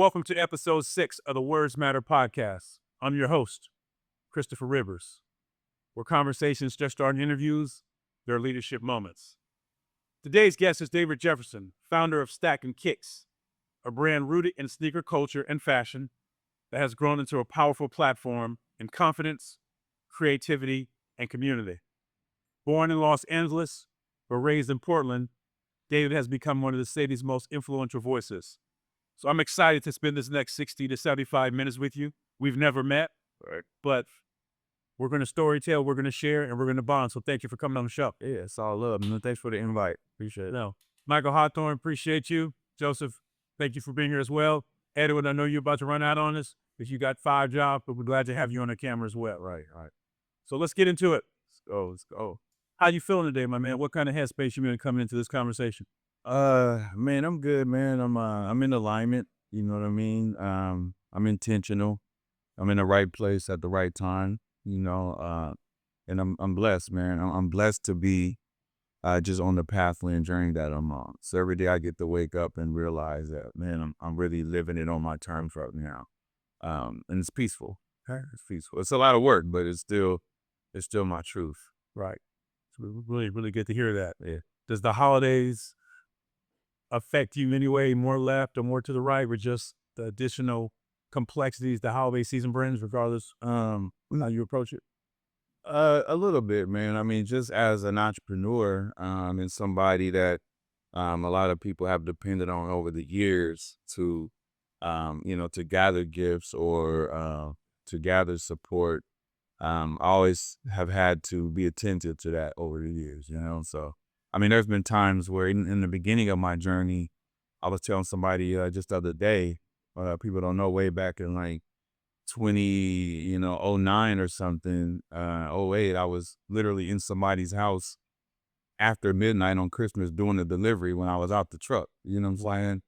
welcome to episode 6 of the Words Matter podcast. I'm your host, Christopher Rivers, where conversations just aren't interviews, they're leadership moments. Today's guest is David Jefferson, founder of Stackin Kickz, a brand rooted in sneaker culture and fashion that has grown into a powerful platform in confidence, creativity, and community. Born in Los Angeles, but raised in Portland, David has become one of the city's most influential voices. So I'm excited to spend this next 60 to 75 minutes with you. We've never met, Right. but we're going to storytell, we're going to share, and we're going to bond. So thank you for coming on the show. Yeah, it's all love, man. Thanks for the invite. Appreciate it. No, Michael Hawthorne, appreciate you. Joseph, thank you for being here as well. Edward, I know you're about to run out on us because you got 5 jobs, but we're glad to have you on the camera as well. Right. So let's get into it. Let's go. How you feeling today, my man? What kind of headspace you been coming into this conversation? Man, I'm good, man. I'm in alignment. You know what I mean? I'm intentional. I'm in the right place at the right time. And I'm blessed, man. I'm blessed to be just on the pathway and journey that I'm on. So every day I get to wake up and realize that, man, I'm really living it on my terms right now. And it's peaceful. Okay? It's peaceful. It's a lot of work, but it's still my truth. Right. It's really, really good to hear that. Yeah. Does the holidays affect you anyway, more left or more to the right, with just the additional complexities the holiday season brings, regardless how you approach it? A little bit, man. I mean, just as an entrepreneur, and somebody that a lot of people have depended on over the years to, to gather gifts or to gather support. I always have had to be attentive to that over the years, So, I mean, there's been times where in the beginning of my journey, I was telling somebody just the other day, people don't know, way back in like 2009 or something, 08, I was literally in somebody's house after midnight on Christmas doing the delivery when I was out the truck, you know what I'm saying?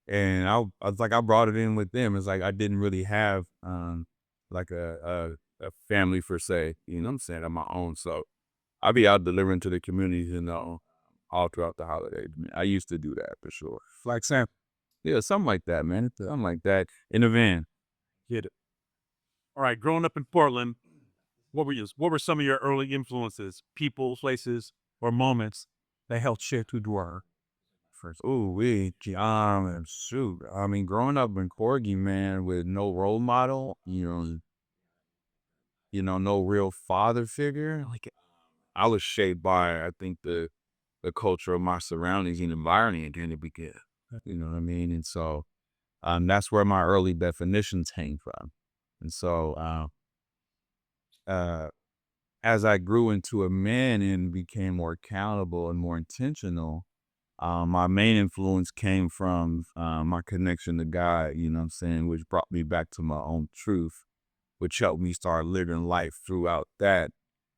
And I was like, I brought it in with them. It's like I didn't really have like a family per se, you know what I'm saying, on my own. So I'll be out delivering to the community, all throughout the holidays. I used to do that for sure. Like Sam, Yeah, something like that, man. Something like that in a van. get it. All right, growing up in Portland, what were some of your early influences, people, places, or moments that helped shape who you are? First. Shoot. I mean, growing up in Corgi, man, with no role model, no real father figure. Like, I was shaped by, I think, the culture of my surroundings and environment in the beginning. You know what I mean? And so, that's where my early definitions came from. And so, as I grew into a man and became more accountable and more intentional, my main influence came from my connection to God, you know what I'm saying, which brought me back to my own truth, which helped me start living life throughout that.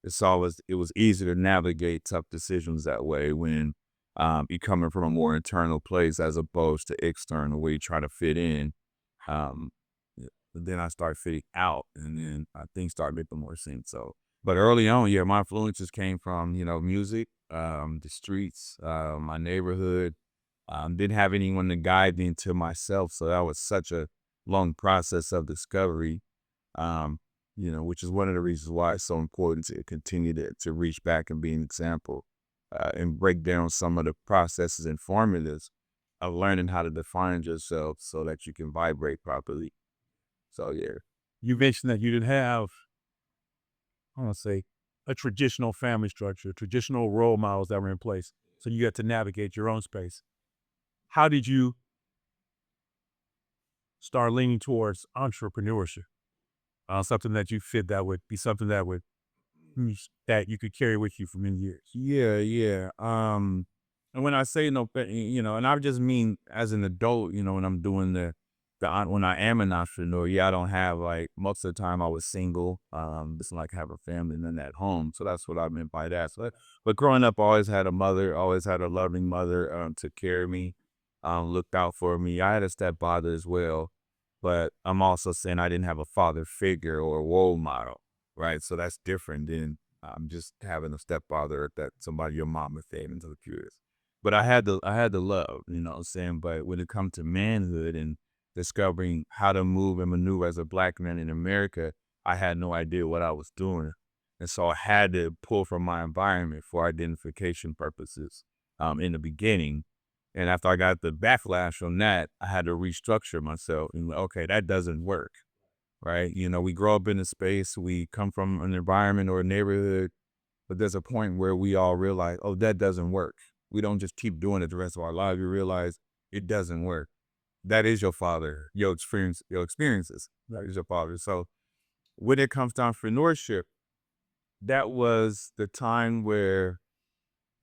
It was easy to navigate tough decisions that way when you're coming from a more internal place as opposed to external, where you try to fit in. Um, but then I started fitting out, and then things started making more sense. So, but early on, yeah, my influences came from, music, the streets, my neighborhood. Didn't have anyone to guide me into myself, so that was such a long process of discovery. Which is one of the reasons why it's so important to continue to reach back and be an example, and break down some of the processes and formulas of learning how to define yourself so that you can vibrate properly. So yeah. You mentioned that you didn't have, I want to say, a traditional family structure, traditional role models that were in place. So you had to navigate your own space. How did you start leaning towards entrepreneurship? Something that you fit that would be something that that you could carry with you for many years. Yeah. And when I say no, and I just mean as an adult, when I'm doing when I am an entrepreneur, I don't have, like, most of the time I was single, just like have a family and then at home. So that's what I meant by that. So, but growing up, I always had a mother, always had a loving mother, took care of me, looked out for me. I had a stepfather as well, but I'm also saying I didn't have a father figure or a role model, right? So that's different than just having a stepfather that somebody your mama fed into the curious. But I had the love, you know what I'm saying? But when it comes to manhood and discovering how to move and maneuver as a Black man in America, I had no idea what I was doing. And so I had to pull from my environment for identification purposes in the beginning. And after I got the backlash on that, I had to restructure myself and okay, that doesn't work, right? We grow up in a space, we come from an environment or a neighborhood, but there's a point where we all realize, oh, that doesn't work. We don't just keep doing it the rest of our lives. We realize it doesn't work. That is your father, your experiences. That is your father. So when it comes to entrepreneurship, that was the time where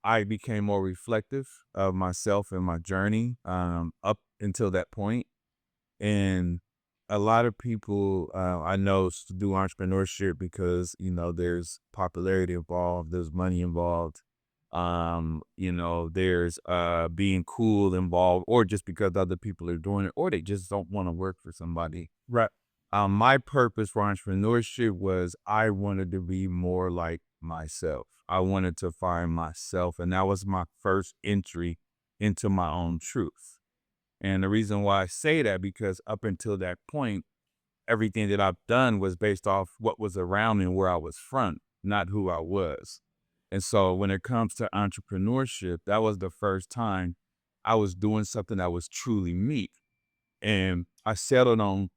I became more reflective of myself and my journey up until that point. And a lot of people I know do entrepreneurship because, there's popularity involved, there's money involved, there's being cool involved, or just because other people are doing it, or they just don't want to work for somebody. Right. My purpose for entrepreneurship was I wanted to be more like myself. I wanted to find myself, and that was my first entry into my own truth. And the reason why I say that, because up until that point, everything that I've done was based off what was around me and where I was from, not who I was. And so when it comes to entrepreneurship, that was the first time I was doing something that was truly me. And I settled on,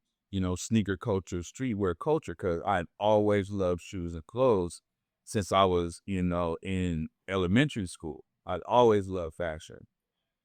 sneaker culture, streetwear culture, because I always loved shoes and clothes since I was, in elementary school. I'd always loved fashion.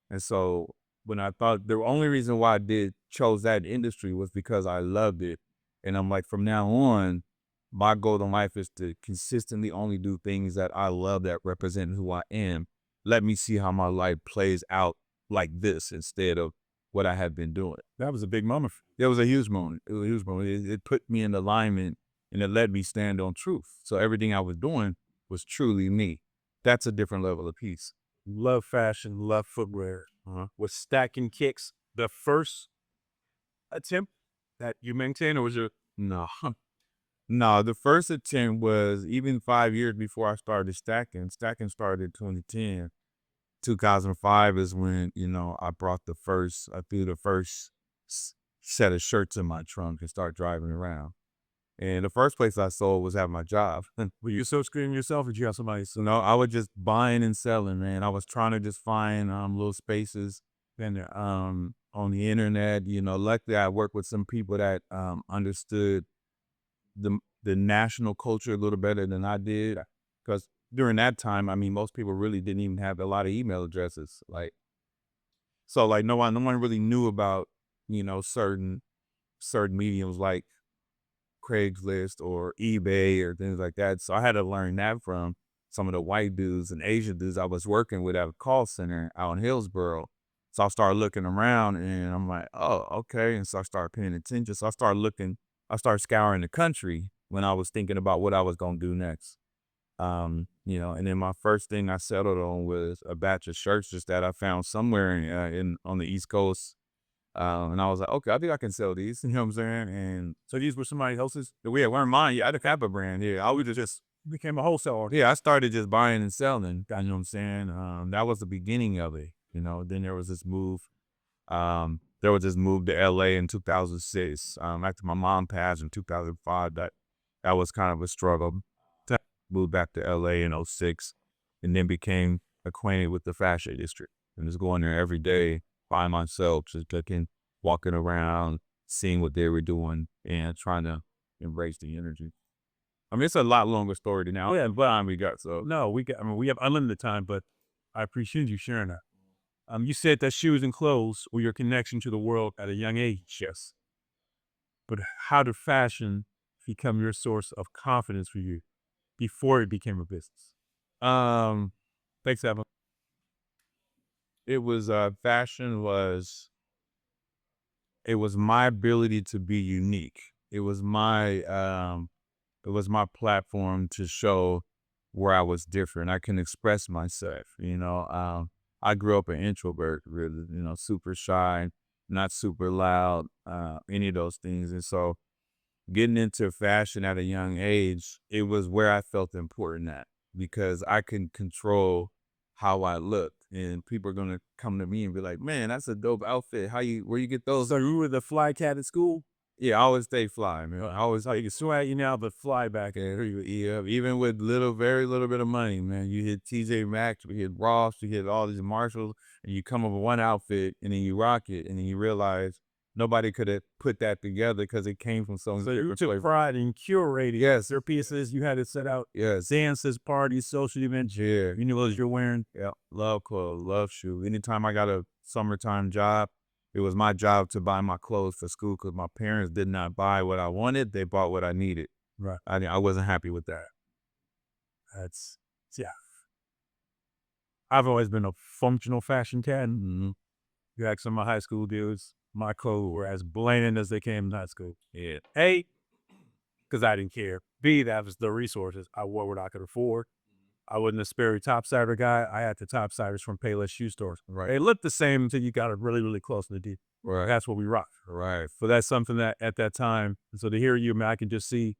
And so when I thought the only reason why I chose that industry was because I loved it. And I'm like, from now on, my goal in life is to consistently only do things that I love that represent who I am. Let me see how my life plays out like this instead of what I had been doing. That was a big moment. It was a huge moment. It was a huge moment. It put me in alignment and it let me stand on truth. So everything I was doing was truly me. That's a different level of peace. Love fashion, love footwear. Was Stackin Kickz the first attempt that you maintained, or was it? No. No, the first attempt was even 5 years before I started stacking. Stacking started in 2010. 2005 is when, I threw the first set of shirts in my trunk and start driving around. And the first place I sold was at my job. Were you so screaming yourself, or did you have somebody? I was just buying and selling, man. I was trying to just find little spaces And on the internet. Luckily I worked with some people that understood the national culture a little better than I did. Because during that time, most people really didn't even have a lot of email addresses. So no one really knew about, certain mediums like Craigslist or eBay or things like that. So I had to learn that from some of the white dudes and Asian dudes I was working with at a call center out in Hillsboro. So I started looking around and I'm like, oh, okay. And so I started paying attention. So I started scouring the country when I was thinking about what I was going to do next. And then my first thing I settled on was a batch of shirts just that I found somewhere on the East Coast. And I was like, okay, I think I can sell these. You know what I'm saying? And so these were somebody else's? we weren't mine. Yeah, I had a Kappa brand. Yeah, I was just Became a wholesaler. yeah, I started just buying and selling. You know what I'm saying? That was the beginning of it. Then there was this move. There was this move to LA in 2006. After my mom passed in 2005, that was kind of a struggle. Moved back to LA in 06 and then became acquainted with the fashion district and just going there every day by myself, just looking, walking around, seeing what they were doing and trying to embrace the energy. It's a lot longer story than now. Oh, yeah, but time we got, so. No, we have unlimited time, but I appreciate you sharing that. You said that shoes and clothes were your connection to the world at a young age. Yes. But how did fashion become your source of confidence for you before it became a business? Um, Thanks, Evan. it was, it was my ability to be unique. It was my platform to show where I was different. I can express myself. I grew up an introvert, really, super shy, not super loud, any of those things. And so getting into fashion at a young age, it was where I felt important at because I can control how I looked, and people are gonna come to me and be like, "Man, that's a dope outfit. Where you get those?" So you were the fly cat at school? Yeah, I always stay fly, man. I always So you can swag you now, but fly back. yeah, even with very little bit of money, man. You hit TJ Maxx, you hit Ross, you hit all these Marshalls, and you come up with one outfit, and then you rock it, and then you realize nobody could have put that together because it came from some So you different took place. pride in curating Yes, their pieces. You had it set out. yes, Dances, parties, social events. yeah, You knew what you're wearing. yeah. Love clothes, love shoes. Anytime I got a summertime job, it was my job to buy my clothes for school because my parents did not buy what I wanted; they bought what I needed. Right. I wasn't happy with that. That's yeah. I've always been a functional fashion cat. Mhm. You ask some of my high school dudes, my clothes were as blatant as they came in high school. Yeah, A, because I didn't care. B, that was the resources. I wore what I could afford. I wasn't a Sperry topsider guy. I had the topsiders from Payless shoe stores. right, They looked the same until you got it really, really close to the deep. right, That's what we rock. right. So that's something that at that time, so to hear you, man, I can just see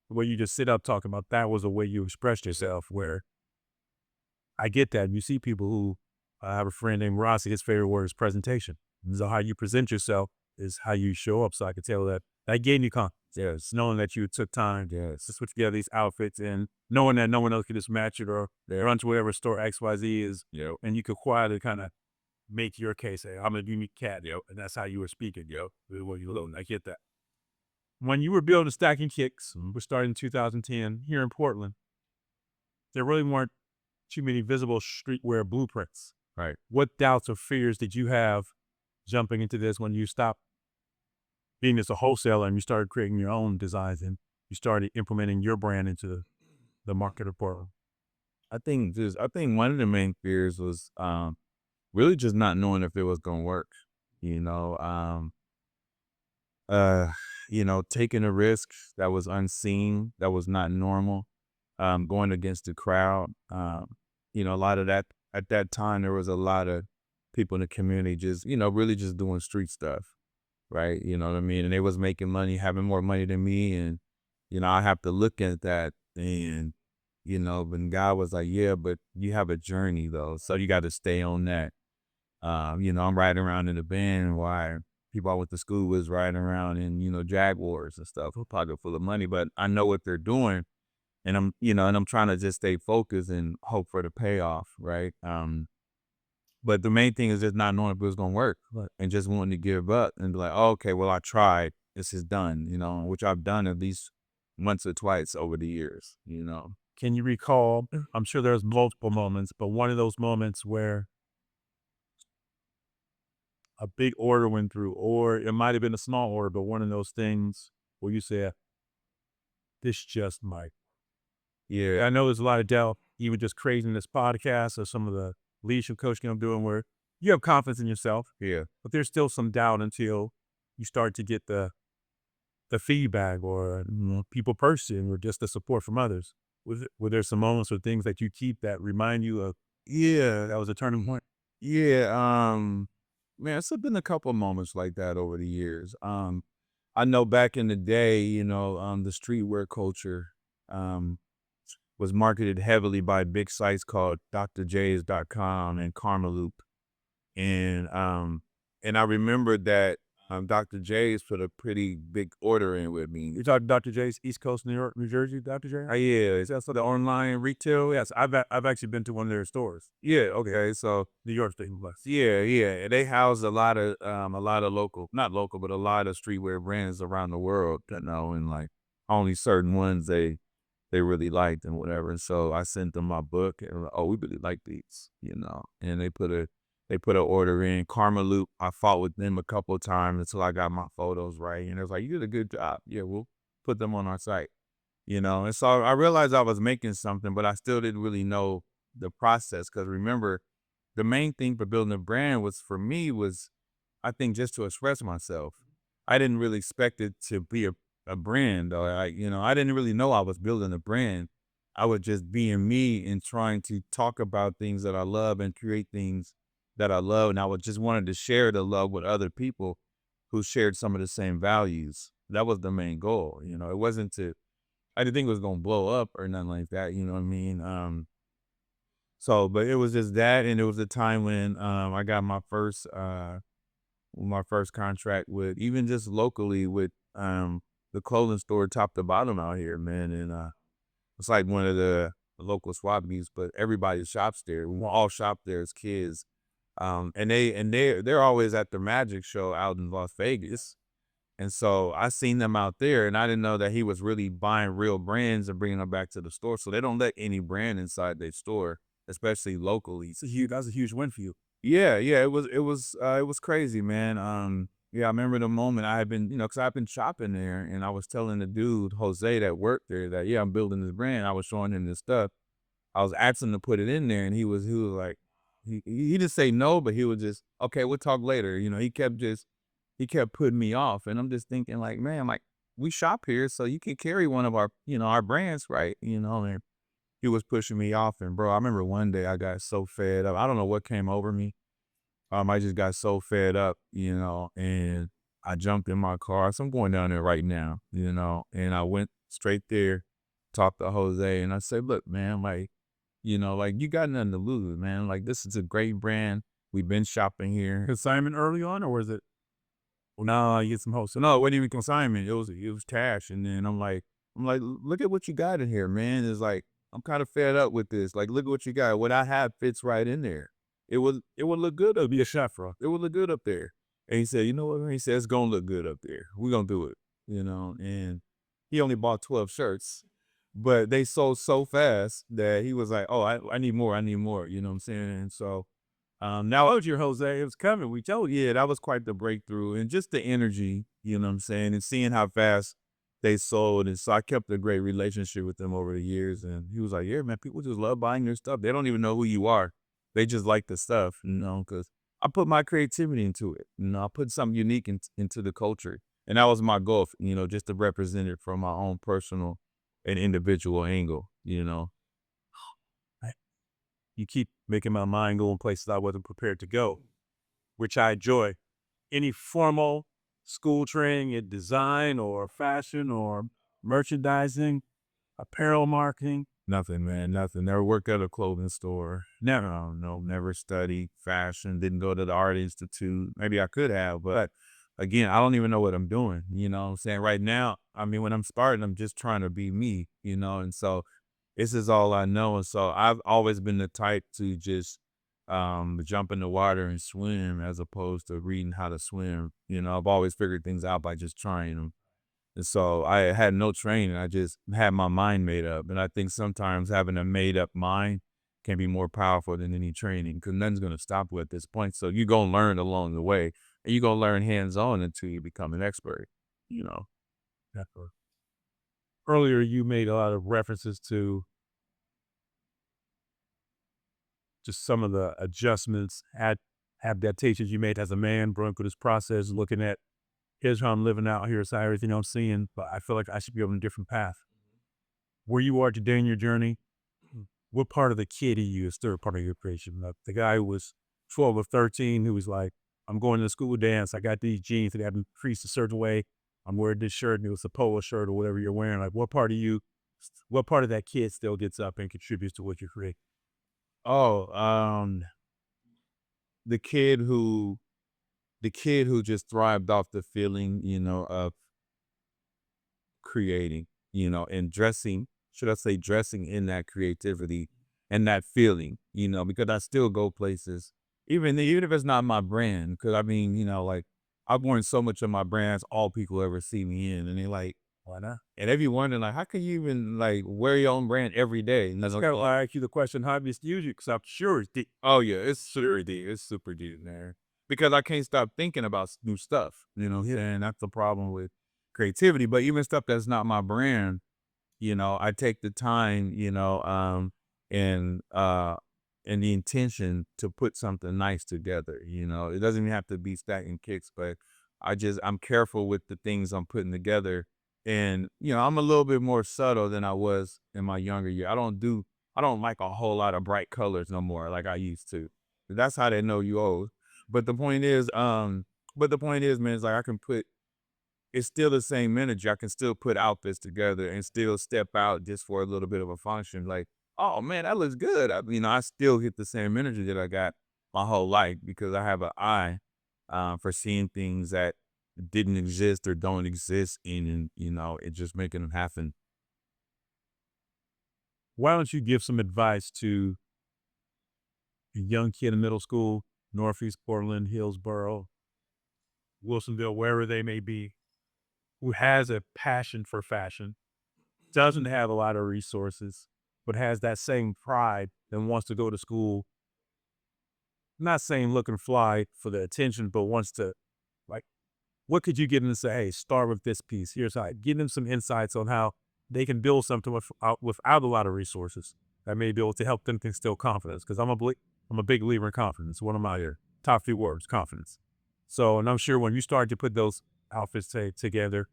where you just sit up talking about that was a way you expressed yourself where I get that. You see people who, I have a friend named Rossi, his favorite word is presentation. So how you present yourself is how you show up. So I could tell that that gave you confidence. Yes, Knowing that you took time yes, to switch together these outfits and knowing that no one else could just match it or run to whatever store XYZ is. yep, And you could quietly kind of make your case. Say, I'm a unique cat, yo. And that's how you were speaking, yo. Well, you look, I get that. When you were building Stackin Kickz, we're starting in 2010 here in Portland, there really weren't too many visible streetwear blueprints. right. What doubts or fears did you have jumping into this when you stopped being as a wholesaler and you started creating your own designs and you started implementing your brand into the market of Portland? I think one of the main fears was really just not knowing if it was gonna work. You know, uh, taking a risk that was unseen, that was not normal, going against the crowd. A lot of that at that time there was a lot of people in the community just, really just doing street stuff, right? You know what I mean? And they was making money, having more money than me. And, I have to look at that and, when God was like, yeah, but you have a journey though. So you got to stay on that. I'm riding around in a van while people I went to school was riding around in, Jaguars and stuff, a pocket full of money, but I know what they're doing. And I'm trying to just stay focused and hope for the payoff. Right. But the main thing is just not knowing if it was going to work, and just wanting to give up and be like, oh, okay, well, I tried. This is done, which I've done at least once or twice over the years. Can you recall? I'm sure there's multiple moments, but one of those moments where a big order went through, or it might have been a small order, but one of those things where you said, this just might. Yeah. I know there's a lot of doubt, even just creating this podcast or some of the leadership coaching I'm doing where you have confidence in yourself, Yeah. but there's still some doubt until you start to get the feedback or people purchasing or just the support from others. Were there some moments or things that you keep that remind you of Yeah. that was a turning point? Yeah. Man, it's been a couple moments like that over the years. I know back in the day, the streetwear culture, was marketed heavily by big sites called drjs.com and Karmaloop. And I remember that Dr. J's put a pretty big order in with me. You're talking Dr. J's, East Coast, New York, New Jersey, Dr. J? Yeah, Is that so the online retail? Yes, I've actually been to one of their stores. yeah, okay. So New York State Plus. yeah, yeah. And they house a lot of local, not local, but a lot of streetwear brands around the world, and like only certain ones they really liked and whatever. And so I sent them my book and like, oh, we really like these. And they put an order in. Karma Loop, I fought with them a couple of times until I got my photos right. And it was like, you did a good job. Yeah, we'll put them on our site. And so I realized I was making something, but I still didn't really know the process. Cause remember, the main thing for building a brand was for me was, I think, just to express myself. I didn't really expect it to be a brand, or I didn't really know I was building a brand. I was just being me and trying to talk about things that I love and create things that I love. And I would just wanted to share the love with other people who shared some of the same values. That was the main goal. It wasn't I didn't think it was going to blow up or nothing like that. You know what I mean? So, but it was just that, and it was a time when I got my first contract with even just locally with the clothing store top to bottom out here, man. And it's like one of the local swap meets, but everybody shops there. We all shop there as kids. They're always at the magic show out in Las Vegas. And so I seen them out there, and I didn't know that he was really buying real brands and bringing them back to the store. So they don't let any brand inside their store, especially locally. That's a huge win for you. Yeah, yeah, it was crazy, man. Yeah, I remember the moment I had been, because I've been shopping there, and I was telling the dude Jose that worked there that yeah, I'm building this brand. I was showing him this stuff. I was asking him to put it in there, and he was like, he didn't say no, but he was just okay. We'll talk later. He kept putting me off, and I'm just thinking like, man, like we shop here, so you can carry one of our our brands, right? And he was pushing me off, and bro, I remember one day I got so fed up. I don't know what came over me. I just got so fed up, and I jumped in my car. So I'm going down there right now, and I went straight there, talked to Jose, and I said, look, man, like, like you got nothing to lose, man. Like this is a great brand. We've been shopping here. Consignment early on, or was it? No, you get some wholesale. No, it wasn't even consignment. It was cash. And then I'm like, look at what you got in here, man. It's like I'm kind of fed up with this. Like, look at what you got. What I have fits right in there. It would look good up. Be a chef, bro. It would look good up there. And he said, you know what? Man? He said it's gonna look good up there. We're gonna do it. And he only bought 12 shirts, but they sold so fast that he was like, oh, I need more. I need more. You know what I'm saying? And so now, Told you, Jose, it was coming. We told you. yeah, that was quite the breakthrough, and just the energy, you know what I'm saying, and seeing how fast they sold. And so I kept a great relationship with them over the years. And he was like, yeah, man, people just love buying your stuff. They don't even know who you are. They just like the stuff, because I put my creativity into it. I put something unique into the culture. And that was my goal, just to represent it from my own personal and individual angle. You keep making my mind go in places I wasn't prepared to go, which I enjoy. Any formal school training in design or fashion or merchandising, apparel marketing? Nothing, man, nothing. Never worked at a clothing store. Never, no, never studied fashion. Didn't go to the art institute. Maybe I could have, but again, I don't even know what I'm doing. You know what I'm saying? Right now, I mean, when I'm starting, I'm just trying to be me. And so this is all I know. And so I've always been the type to just jump in the water and swim as opposed to reading how to swim. I've always figured things out by just trying them. And so I had no training. I just had my mind made up. And I think sometimes having a made up mind can be more powerful than any training because nothing's going to stop you at this point. So you're going to learn along the way and you're going to learn hands on until you become an expert, you know. Definitely. Earlier, you made a lot of references to just some of the adjustments, adaptations you made as a man, going through this process, looking at here's how I'm living out, here's how everything I'm seeing, but I feel like I should be on a different path. Where you are today in your journey, what part of the kid in you is still a part of your creation? The guy who was 12 or 13 who was like, I'm going to the school dance, I got these jeans that have been creased a certain way, I'm wearing this shirt and it was a polo shirt or whatever you're wearing. Like what part of that kid still gets up and contributes to what you create? Oh, the kid who just thrived off the feeling, of creating, and dressing, should I say dressing in that creativity and that feeling, because I still go places, even if it's not my brand, because I mean, like I've worn so much of my brands, all people ever see me in, and they like, Why not? and they be wondering like, how can you even like wear your own brand every day? And That's it's kind like, of why I ask you the question, how do you use you? Because I'm sure it's deep. oh yeah, it's super deep. It's super deep in there because I can't stop thinking about new stuff. And that's the problem with creativity. But even stuff that's not my brand, I take the time, and and the intention to put something nice together. It doesn't even have to be Stackin Kickz, but I'm careful with the things I'm putting together. And I'm a little bit more subtle than I was in my younger year. I don't like a whole lot of bright colors no more like I used to. That's how they know you old. But the point is, man, is like I can put it's still the same energy. I can still put outfits together and still step out just for a little bit of a function. Like oh man, that looks good. I still get the same energy that I got my whole life because I have an eye for seeing things that didn't exist or don't exist and it just making them happen. Why don't you give some advice to a young kid in middle school, Northeast Portland, Hillsboro, Wilsonville, wherever they may be, who has a passion for fashion, doesn't have a lot of resources, but has that same pride and wants to go to school, not saying looking fly for the attention, but wants to, like, what could you get them to say, hey, start with this piece? Here's how. Give them some insights on how they can build something without a lot of resources that may be able to help them instill confidence. Because I'm a big believer in confidence. One of my top 3 words, confidence. So, and I'm sure when you start to put those outfits together,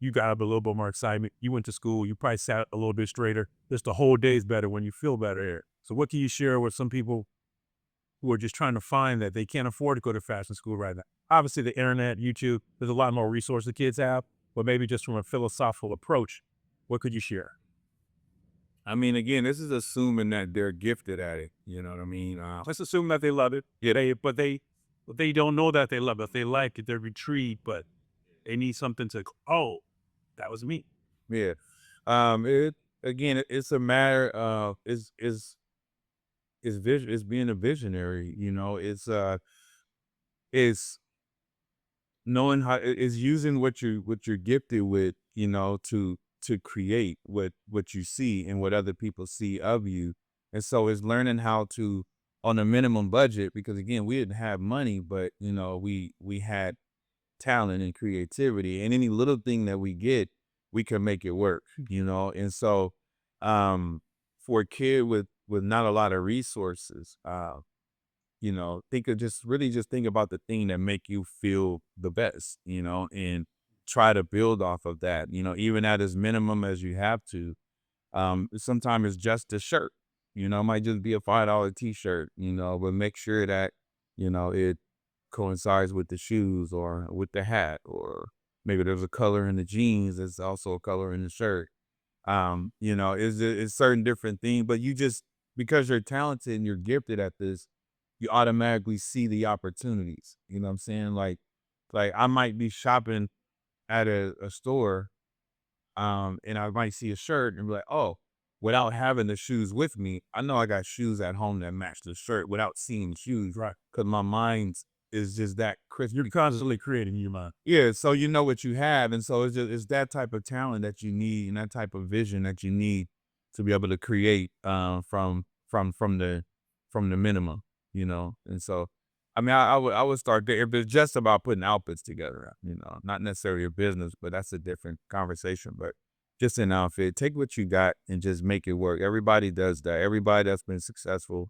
you got a little bit more excitement. You went to school, you probably sat a little bit straighter. Just the whole day's better when you feel better here. So, what can you share with some people who are just trying to find that they can't afford to go to fashion school right now? Obviously, the internet, YouTube, there's a lot more resources kids have, but maybe just from a philosophical approach, what could you share? I mean, again, this is assuming that they're gifted at it. You know what I mean? Let's assume that they love it. Yeah, But they don't know that they love it. If they like it, they're intrigued, but they need something to, oh, that was me. yeah. It again, it's a matter of is being a visionary. It's knowing how is using what you're gifted with, to create what you see and what other people see of you. And so it's learning how to on a minimum budget because again, we didn't have money, but we had talent and creativity and any little thing that we get, we can make it work. And so for a kid with not a lot of resources, think of just think about the thing that make you feel the best, and try to build off of that, even at as minimum as you have to. Sometimes it's just a shirt, it might just be a $5 t-shirt, but make sure that, it coincides with the shoes or with the hat, or maybe there's a color in the jeans. There's also a color in the shirt. It's certain different things, but you just, because you're talented and you're gifted at this, you automatically see the opportunities. You know what I'm saying? Like I might be shopping at a store, and I might see a shirt and be like, oh, without having the shoes with me, I know I got shoes at home that match the shirt without seeing shoes. Right. Cause my mind is just that crisp. You're constantly creating in your mind. Yeah, so you know what you have, and so it's that type of talent that you need, and that type of vision that you need to be able to create from the minimum, And so, I mean, I would start there if it's just about putting outfits together, not necessarily a business, but that's a different conversation. But just an outfit, take what you got and just make it work. Everybody does that. Everybody that's been successful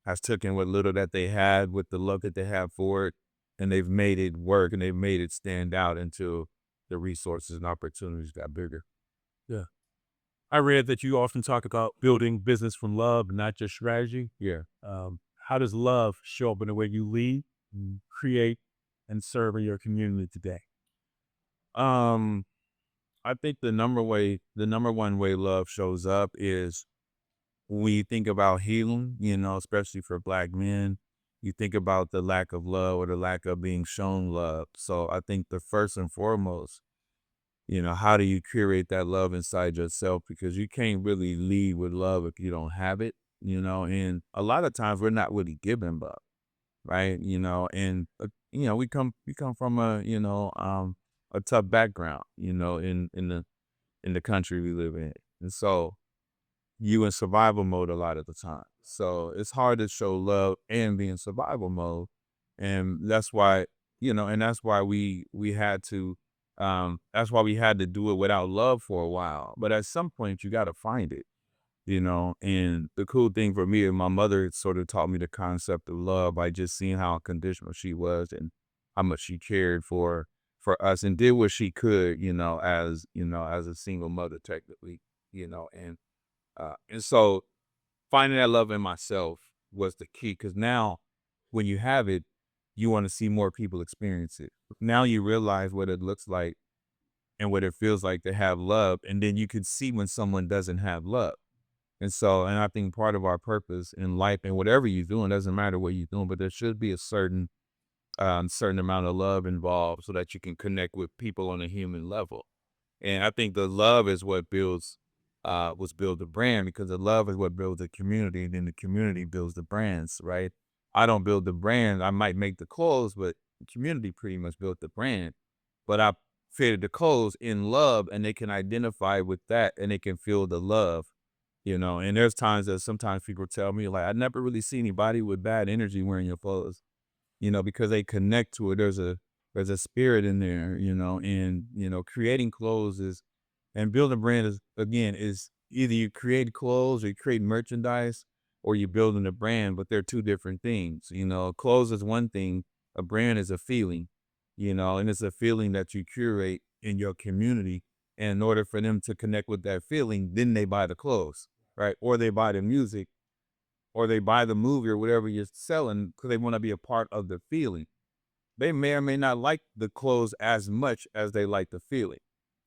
has taken what little that they had with the love that they have for it, and they've made it work and they've made it stand out until the resources and opportunities got bigger. Yeah. I read that you often talk about building business from love, not just strategy. Yeah. How does love show up in the way you lead, create, and serve in your community today? Um, I think the number one way love shows up is when you think about healing, especially for Black men, you think about the lack of love or the lack of being shown love. So I think the first and foremost, how do you curate that love inside yourself? Because you can't really lead with love if you don't have it, and a lot of times we're not really giving love, right? And we come from a tough background, in the country we live in. And so you in survival mode a lot of the time. So it's hard to show love and be in survival mode. And that's why, and that's why we had to do it without love for a while. But at some point you gotta find it, and the cool thing for me is my mother sort of taught me the concept of love by just seeing how unconditional she was and how much she cared for us and did what she could, as a single mother technically, and so finding that love in myself was the key because now when you have it, you want to see more people experience it. Now you realize what it looks like and what it feels like to have love. And then you can see when someone doesn't have love. And I think part of our purpose in life and whatever you're doing, doesn't matter what you're doing, but there should be a certain amount of love involved so that you can connect with people on a human level. And I think the love is what builds the brand, because the love is what builds the community, and then the community builds the brands, right? I don't build the brand. I might make the clothes, but the community pretty much built the brand. But I fitted the clothes in love, and they can identify with that, and they can feel the love, And there's times that sometimes people tell me, like, I never really see anybody with bad energy wearing your clothes, because they connect to it. There's a spirit in there, and creating clothes is and building a brand is either you create clothes or you create merchandise or you're building a brand, but they're two different things. Clothes is one thing, a brand is a feeling, and it's a feeling that you curate in your community. And in order for them to connect with that feeling, then they buy the clothes, right? Or they buy the music, or they buy the movie or whatever you're selling because they want to be a part of the feeling. They may or may not like the clothes as much as they like the feeling.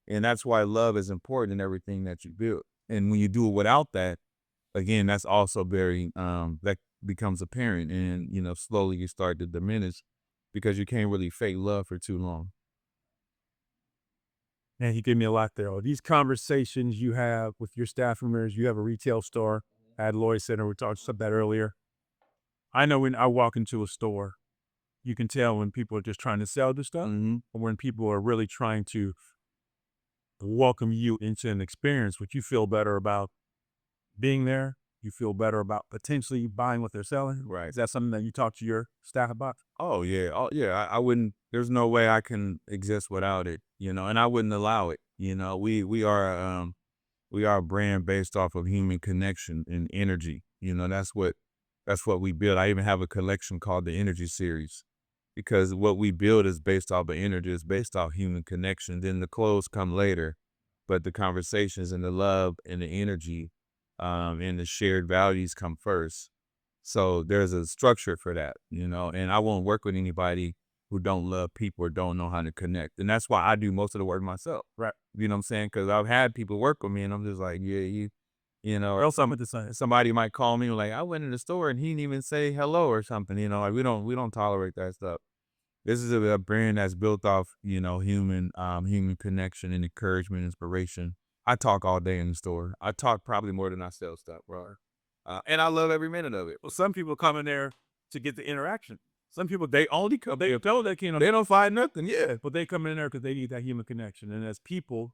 And that's why love is important in everything that you build. And when you do it without that, again, that's also very, that becomes apparent. And, slowly you start to diminish because you can't really fake love for too long. And he gave me a lot there. All these conversations you have with your staff members, you have a retail store at Lloyd Center. We talked about that earlier. I know when I walk into a store, you can tell when people are just trying to sell the stuff, Mm-hmm. or when people are really trying to welcome you into an experience, which you feel better about being there. You feel better about potentially buying what they're selling. Right. Is that something that you talk to your staff about? Oh yeah. Oh yeah. I wouldn't, there's no way I can exist without it, and I wouldn't allow it. We are a brand based off of human connection and energy. That's what we build. I even have a collection called the Energy Series, because what we build is based off of energy, is based off human connection. Then the clothes come later, but the conversations and the love and the energy, and the shared values come first. So there's a structure for that, and I won't work with anybody who don't love people or don't know how to connect. And that's why I do most of the work myself. Right. You know what I'm saying? Because I've had people work with me and I'm just like, yeah, or Else I'm at the same. somebody might call me like, I went in the store and he didn't even say hello or something, like we don't tolerate that stuff. This is a brand that's built off, human connection and encouragement, inspiration. I talk all day in the store. I talk probably more than I sell stuff, bro. And I love every minute of it. Well, some people come in there to get the interaction. Some people, they only come, they know they can't, They don't find nothing, yeah. but they come in there because they need that human connection. And as people,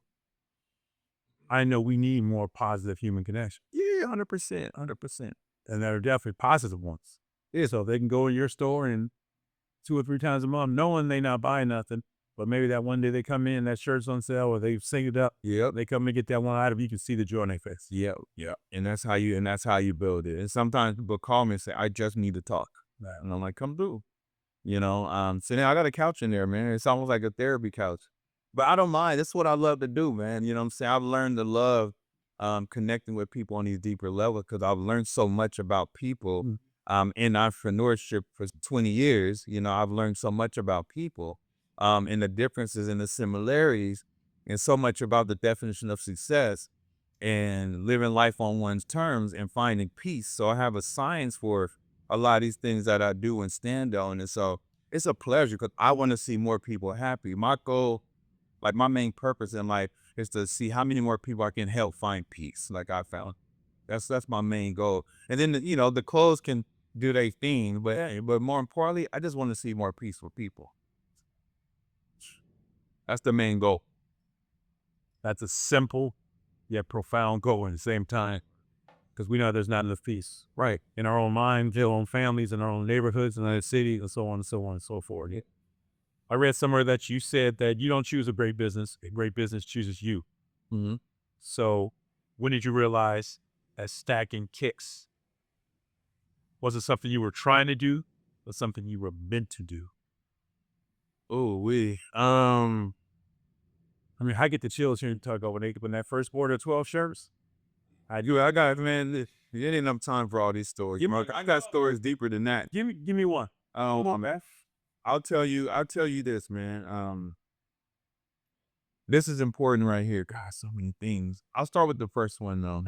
I know we need more positive human connection, Yeah, 100%, 100%. and that are definitely positive ones. Yeah. So if they can go in your store and 2 or 3 times a month, knowing they not buying nothing, but maybe that one day they come in, that shirt's on sale, or they sing it up, Yep. they come and get that one item, you can see the joy on their face. Yeah, yeah. And that's how you build it. And sometimes people call me and say, I just need to talk. Right. And I'm like, come through. So now I got a couch in there, man. It's almost like a therapy couch. But I don't mind. That's what I love to do, man. You know what I'm saying? I've learned to love connecting with people on these deeper levels because I've learned so much about people Mm. in entrepreneurship for 20 years. I've learned so much about people, and the differences and the similarities, and so much about the definition of success and living life on one's terms and finding peace. So I have a science for a lot of these things that I do and stand on. And so it's a pleasure because I want to see more people happy. My goal, like my main purpose in life, is to see how many more people I can help find peace, like I found. That's my main goal. And then the clothes can do their thing, but more importantly, I just want to see more peaceful people. That's the main goal. That's a simple yet profound goal at the same time, because we know there's not enough peace, Right. in our own minds, in our own families, in our own neighborhoods, in our city, and so on and so on and so forth. Yeah. I read somewhere that you said that you don't choose a great business chooses you. Hmm. So when did you realize that Stackin Kickz was it something you were trying to do or something you were meant to do? Oh, I mean, I get the chills hearing you talk about when that first order of 12 shirts. I got, man, it ain't enough time for all these stories. I got stories deeper than that. Give me one. Come on, man. I'll tell you this, man. This is important right here. God, so many things. I'll start with the first one though.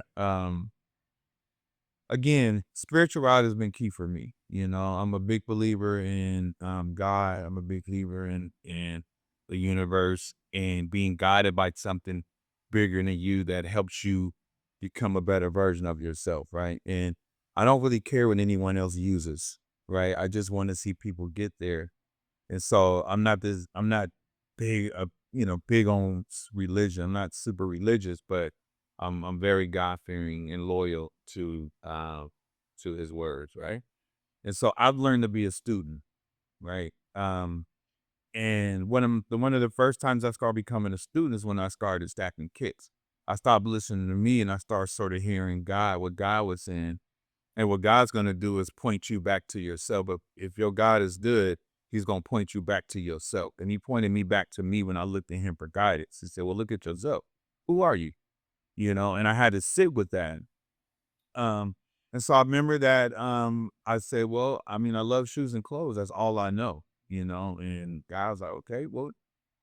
again, spirituality has been key for me. You know, I'm a big believer in God. I'm a big believer in the universe and being guided by something bigger than you that helps you become a better version of yourself, right? And I don't really care what anyone else uses, right? I just want to see people get there. And so I'm not big, big on religion. I'm not super religious, but I'm very God fearing and loyal to his words, right? And so I've learned to be a student, right? And one of the first times I started becoming a student is when I started Stackin Kickz. I stopped listening to me and I started sort of hearing God, what God was saying. And what God's going to do is point you back to yourself. But if your God is good, he's going to point you back to yourself. And he pointed me back to me when I looked at him for guidance. He said, well, look at yourself. Who are you? And I had to sit with that. Um, and so I remember that I said, well, I mean, I love shoes and clothes. That's all I know. And God was like, okay, well,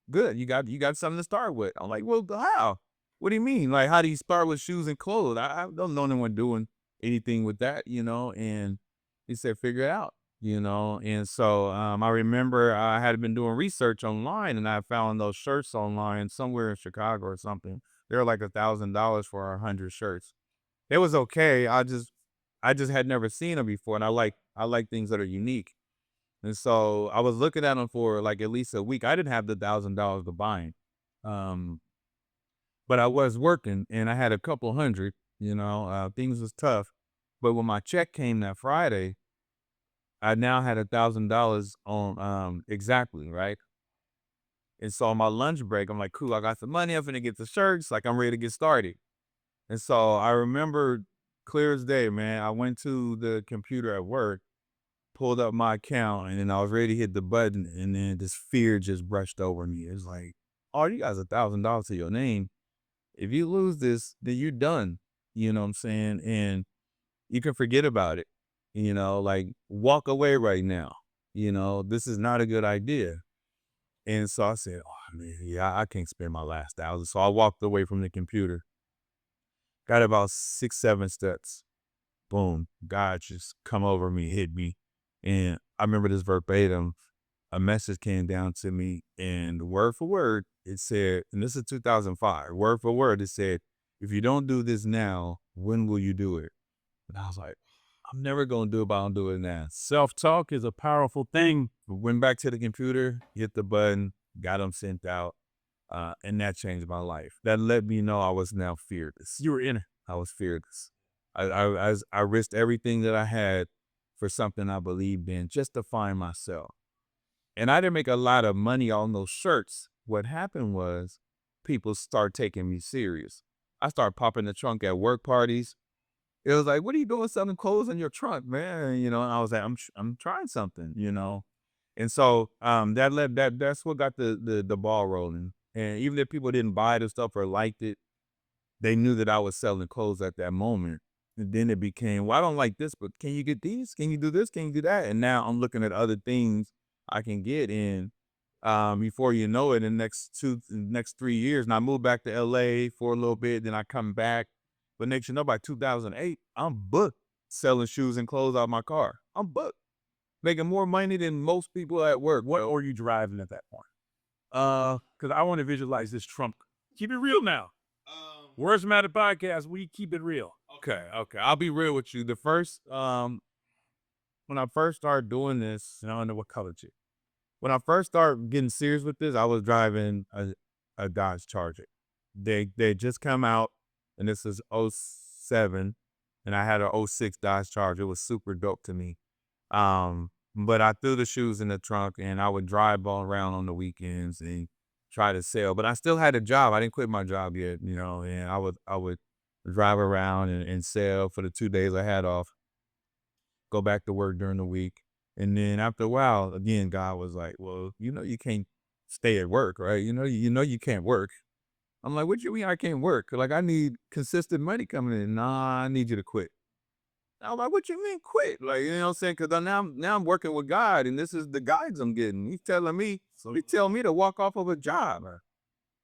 good. You got something to start with. I'm like, well, how? What do you mean? Like, how do you start with shoes and clothes? I don't know anyone doing anything with that. And he said, figure it out. And so I remember I had been doing research online and I found those shirts online somewhere in Chicago or something. They were like $1,000 for 100 shirts. It was okay. I just had never seen them before, and I like things that are unique. And so I was looking at them for like at least a week. I didn't have the $1,000 to buy 'em. But I was working and I had a couple hundred. Things was tough. But when my check came that Friday, I now had $1,000 on exactly, right? And so on my lunch break, I'm like, cool, I got some money. I'm finna get the shirts. Like I'm ready to get started. And so I remember clear as day, man. I went to the computer at work, pulled up my account, and then I was ready to hit the button, and then this fear just brushed over me. It's like, oh, you got $1,000 to your name. If you lose this, then you're done. You know what I'm saying? And you can forget about it. Like walk away right now. This is not a good idea. And so I said, oh man, yeah, I can't spend my last 1,000. So I walked away from the computer, got about 6, 7 steps. Boom, God just come over me, hit me. And I remember this verbatim. A message came down to me, and word for word, it said, and this is 2005, word for word, it said, if you don't do this now, when will you do it? And I was like, I'm never going to do it, but I'll do it now. Self-talk is a powerful thing. Went back to the computer, hit the button, got them sent out, and that changed my life. That let me know I was now fearless. You were in it. I was fearless. I risked everything that I had for something I believed in just to find myself. And I didn't make a lot of money on those shirts. What happened was people start taking me serious. I started popping the trunk at work parties. It was like, what are you doing selling clothes in your trunk, man? And I was like, I'm trying something. And so that's what got the ball rolling. And even if people didn't buy the stuff or liked it, they knew that I was selling clothes at that moment. And then it became, well, I don't like this, but can you get these? Can you do this? Can you do that? And now I'm looking at other things I can get in. Before you know it, in the next 3 years, and I moved back to LA for a little bit, then I come back. But next you know, by 2008, I'm booked selling shoes and clothes out of my car. I'm booked, making more money than most people at work. What were you driving at that point? Because I want to visualize this trunk. Keep it real now. Words Matter podcast. We keep it real. Okay. I'll be real with you. When I first started doing this, And I don't know what color it. when I first started getting serious with this, I was driving a Dodge Charger. They just come out, and this is '07, and I had a '06 Dodge Charger. It was super dope to me. But I threw the shoes in the trunk, and I would drive all around on the weekends and try to sell. But I still had a job. I didn't quit my job yet, and I would drive around and sell for the 2 days I had off, go back to work during the week. And then after a while, again, God was like, well, you can't stay at work, right? You can't work. I'm like, what you mean I can't work? Like, I need consistent money coming in. Nah, I need you to quit. I'm like, what you mean quit? Like, you know what I'm saying? Cause now I'm working with God, and this is the guides I'm getting. He's telling me, so he tell me to walk off of a job.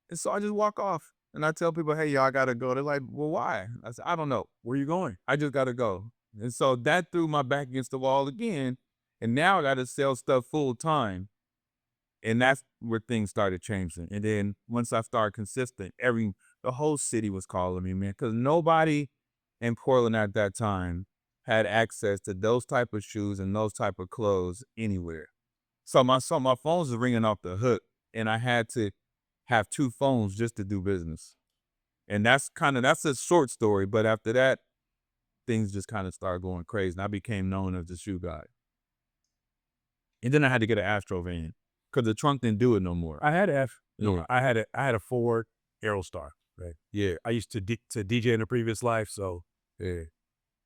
And so I just walk off, and I tell people, hey, y'all gotta go. They're like, well, why? I said, I don't know. Where you going? I just gotta go. And so that threw my back against the wall again. And now I got to sell stuff full time. And that's where things started changing. And then once I started consistent, the whole city was calling me, man, because nobody in Portland at that time had access to those type of shoes and those type of clothes anywhere. So my phones was ringing off the hook, and I had to have 2 phones just to do business. And that's a short story, but after that, things just kind of started going crazy, and I became known as the shoe guy. And then I had to get an Astro van because the trunk didn't do it no more. I had F. Yeah. I had a Ford Aerostar. Right. Yeah, I used to DJ in a previous life, so yeah.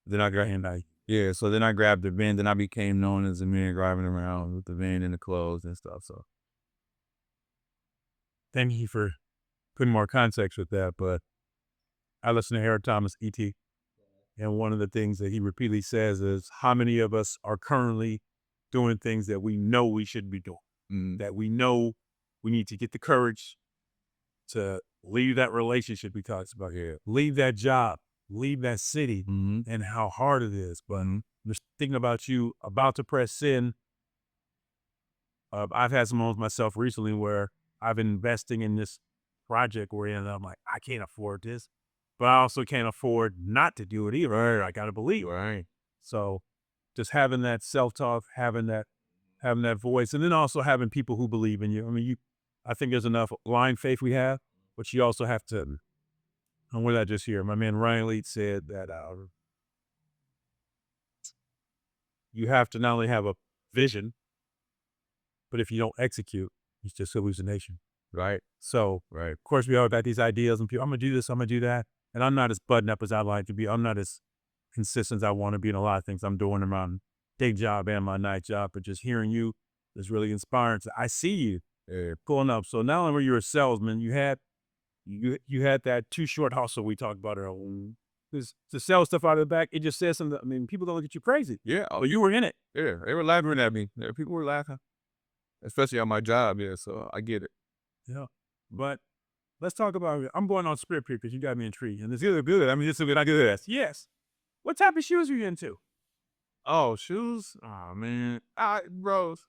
then I got and Yeah, so then I grabbed the van, then I became known as a man driving around with the van and the clothes and stuff, so. thank you for putting more context with that. But I listen to Harold Thomas, E.T., and one of the things that he repeatedly says is how many of us are currently doing things that we know we should be doing, that we know we need to get the courage to leave that relationship he talks about here, leave that job, leave that city, and how hard it is. But just thinking about you about to press send, I've had some moments myself recently where I've been investing in this project where I'm like, I can't afford this, but I also can't afford not to do it either. I got to believe. Right. So just having that self-talk, having that voice, and then also having people who believe in you. I mean, I think there's enough blind faith we have, but you also have to, and what did I just hear? My man Ryan Leeds said that you have to not only have a vision, but if you don't execute, it's just hallucination. Right. So, Right. of course, we all got these ideas and people, I'm going to do this, I'm going to do that. And I'm not as buttoned up as I'd like to be. I'm not as consistent as I want to be in a lot of things I'm doing in my day job and my night job, but just hearing you is really inspiring. So I see you pulling up. So not only were you a salesman, you had that too short hustle we talked about earlier. To sell stuff out of the back, it just says something. I mean, people don't look at you crazy. Yeah. Oh, you were in it. Yeah, they were laughing at me. People were laughing, especially on my job, yeah, so I get it. Yeah. But let's talk about I'm going on script here because you got me intrigued. And it's either good. I mean, this is good. I good at this. Yes. What type of shoes are you into? Oh, shoes? Oh, man. Bros.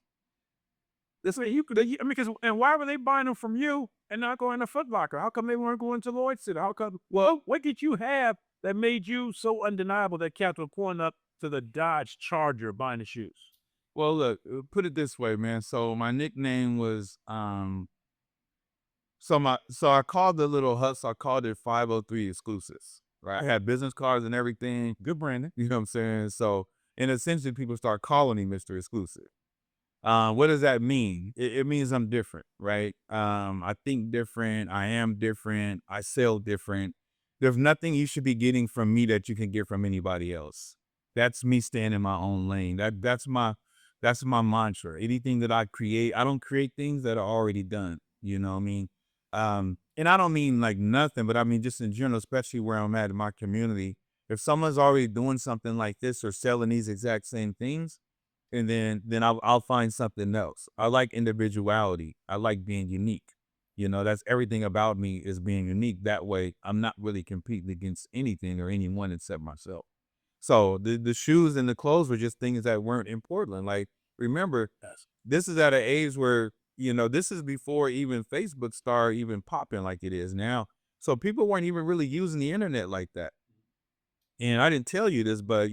This way you could. I mean, because and why were they buying them from you and not going to Foot Locker? How come they weren't going to Lloyd Center? How come? Well, what did you have that made you so undeniable that kept pulling up to the Dodge Charger buying the shoes? Well, look, put it this way, man. So my nickname was, so I called the little hustle, I called it 503 Exclusives, right? I had business cards and everything. Good branding. You know what I'm saying? So, and essentially people start calling me Mr. Exclusive. What does that mean? It means I'm different, right? I think different. I am different. I sell different. There's nothing you should be getting from me that you can get from anybody else. That's me staying in my own lane. That's my mantra. Anything that I create, I don't create things that are already done. You know what I mean? And I don't mean like nothing, but I mean just in general, especially where I'm at in my community. If someone's already doing something like this or selling these exact same things, and then I'll find something else. I like individuality. I like being unique. You know, that's everything about me is being unique. That way, I'm not really competing against anything or anyone except myself. So the shoes and the clothes were just things that weren't important. Like, remember, this is at an age where, this is before even Facebook started even popping like it is now. So people weren't even really using the internet like that. And I didn't tell you this, but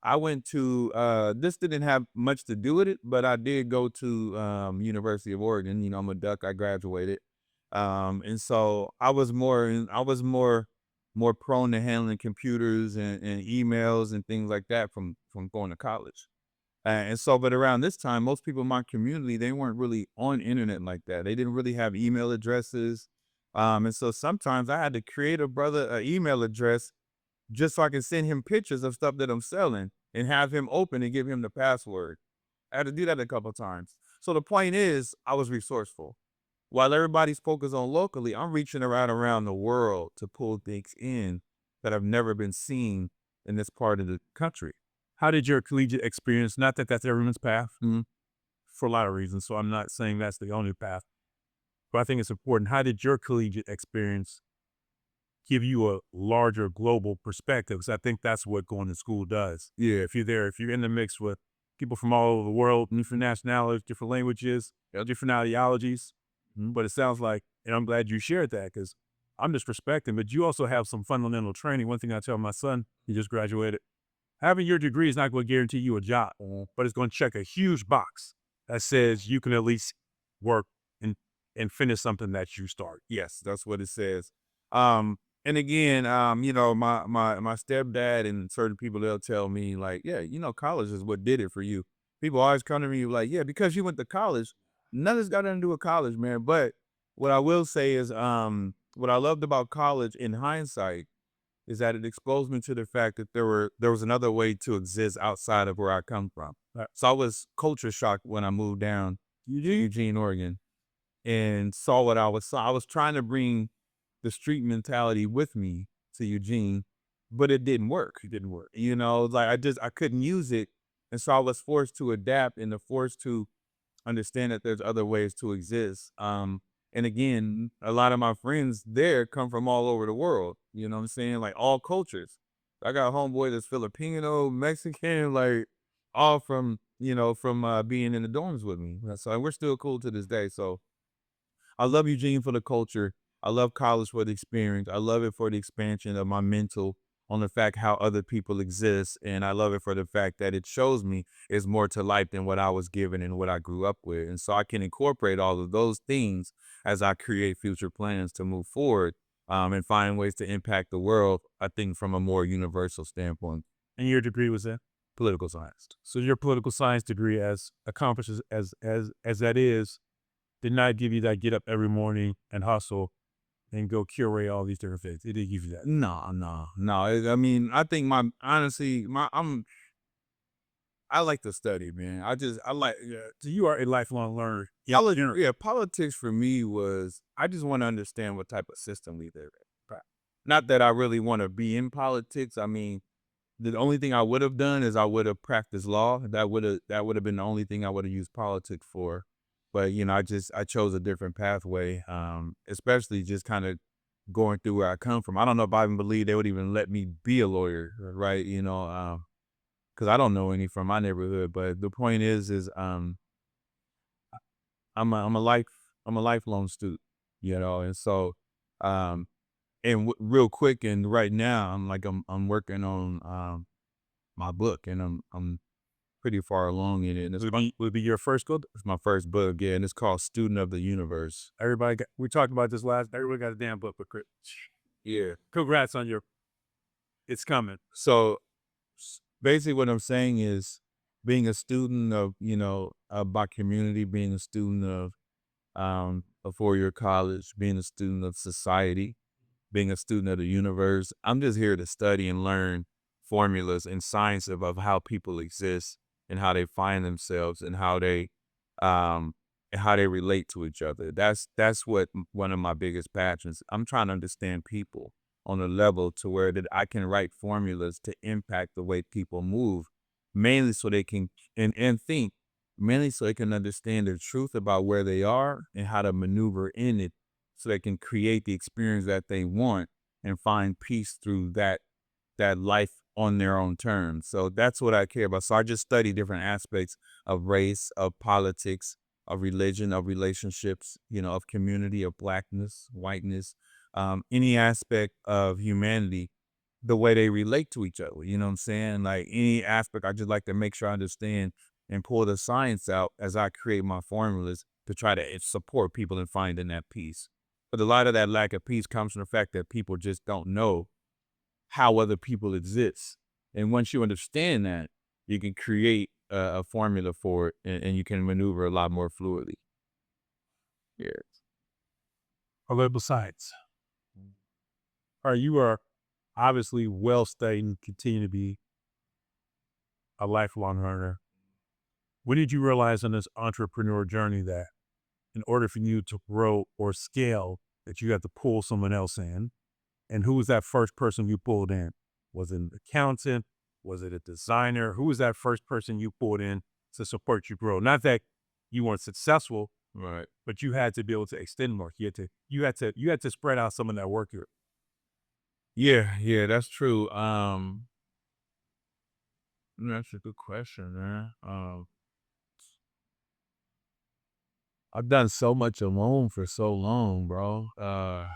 I went to this didn't have much to do with it, but I did go to University of Oregon. I'm a duck. I graduated. And so I was more prone to handling computers and emails and things like that from going to college. And so, but around this time, most people in my community, they weren't really on internet like that. They didn't really have email addresses. And so sometimes I had to create an email address just so I can send him pictures of stuff that I'm selling and have him open and give him the password. I had to do that a couple of times. So the point is, I was resourceful. While everybody's focused on locally, I'm reaching around the world to pull things in that have never been seen in this part of the country. How did your collegiate experience, not that that's everyone's path, Mhm. for a lot of reasons, so I'm not saying that's the only path, but I think it's important. How did your collegiate experience give you a larger global perspective. Because I think that's what going to school does. Yeah. If you're in the mix with people from all over the world, different nationalities, different languages, different ideologies. But it sounds like, and I'm glad you shared that because I'm just respecting, but you also have some fundamental training. One thing I tell my son, he just graduated, having your degree is not going to guarantee you a job, but it's going to check a huge box that says you can at least work and finish something that you start. Yes, that's what it says. And again, my stepdad and certain people, they'll tell me like, yeah, college is what did it for you. People always come to me like, yeah, because you went to college, nothing's got nothing to do with college, man. But what I will say is, what I loved about college in hindsight is that it exposed me to the fact that there was another way to exist outside of where I come from. Right. So I was culture shocked when I moved down to Eugene, Oregon, and saw what I was. So I was trying to bring the street mentality with me to Eugene, but it didn't work. It didn't work. Like I couldn't use it, and so I was forced to adapt and forced to understand that there's other ways to exist. And again, a lot of my friends there come from all over the world. You know what I'm saying? Like all cultures. I got a homeboy that's Filipino, Mexican, like all from being in the dorms with me. So we're still cool to this day. So I love Eugene for the culture. I love college for the experience. I love it for the expansion of my mental on the fact how other people exist. And I love it for the fact that it shows me it's more to life than what I was given and what I grew up with. And so I can incorporate all of those things as I create future plans to move forward, and find ways to impact the world, I think from a more universal standpoint. And your degree was in Political science. so your political science degree, as accomplished as that is, did not give you that get up every morning and hustle and go curate all these different things. It didn't give you that. No. I mean, I think I like to study, man. I like, So you are a lifelong learner. politics for me was, I just want to understand what type of system we live in. Not that I really want to be in politics. I mean, the only thing I would have done is I would have practiced law. That would have been the only thing I would have used politics for. But I chose a different pathway. Especially just kind of going through where I come from. I don't know if I even believe they would even let me be a lawyer, right? Because I don't know any from my neighborhood. But the point is I'm a lifelong student, and so and real quick, and right now I'm working on my book, and I'm pretty far along in it. And Would be your first book. it's my first book, yeah, and it's called Student of the Universe. We talked about this last. Everybody got a damn book, but Yeah. congrats on your. It's coming. So basically, what I'm saying is, being a student of my community, being a student of a 4-year college, being a student of society, being a student of the universe. I'm just here to study and learn formulas and science of how people exist and how they find themselves and um how they relate to each other. That's what one of my biggest passions. I'm trying to understand people on a level to where that I can write formulas to impact the way people move, mainly so they can and think, mainly so they can understand the truth about where they are and how to maneuver in it so they can create the experience that they want and find peace through that life on their own terms. So that's what I care about. So I just study different aspects of race, of politics, of religion, of relationships, of community, of blackness, whiteness, any aspect of humanity, the way they relate to each other. You know what I'm saying? Like any aspect, I just like to make sure I understand and pull the science out as I create my formulas to try to support people in finding that peace. But a lot of that lack of peace comes from the fact that people just don't know how other people exist. And once you understand that, you can create a formula for it, and you can maneuver a lot more fluidly. Yeah. Political science. All right, you are obviously well studied and continue to be a lifelong learner. When did you realize on this entrepreneur journey that in order for you to grow or scale, that you have to pull someone else in? And who was that first person you pulled in? Was it an accountant? Was it a designer? Who was that first person you pulled in to support you grow? Not that you weren't successful, Right. but you had to be able to extend more. You had to spread out some of that work here. Yeah, that's true. That's a good question, man. I've done so much alone for so long, bro. I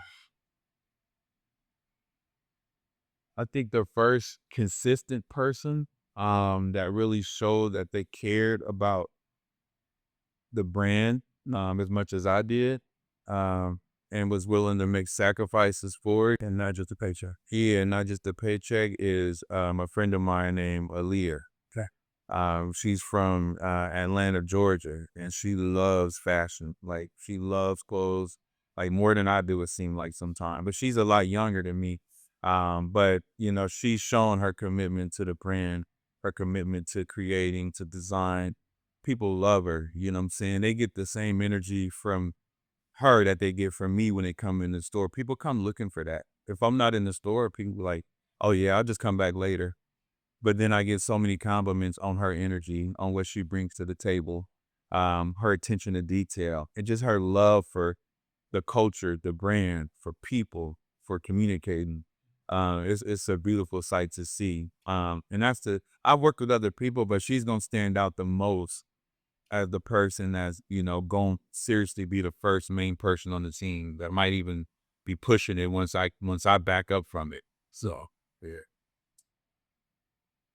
think the first consistent person that really showed that they cared about the brand as much as I did, um, and was willing to make sacrifices for it, And not just a paycheck. yeah, not just the paycheck, is a friend of mine named Aaliyah. Okay. She's from Atlanta, Georgia, and she loves fashion. Like, she loves clothes, like, more than I do, it seemed like sometimes. But she's a lot younger than me. But she's shown her commitment to the brand, her commitment to creating, to design. People love her. You know what I'm saying? They get the same energy from her that they get from me when they come in the store. People come looking for that. If I'm not in the store, people like, oh yeah, I'll just come back later. But then I get so many compliments on her energy, on what she brings to the table, her attention to detail, and just her love for the culture, the brand, for people, for communicating. It's a beautiful sight to see. And I've worked with other people, but she's gonna stand out the most as the person that's going to seriously be the first main person on the team that might even be pushing it once I back up from it. So yeah.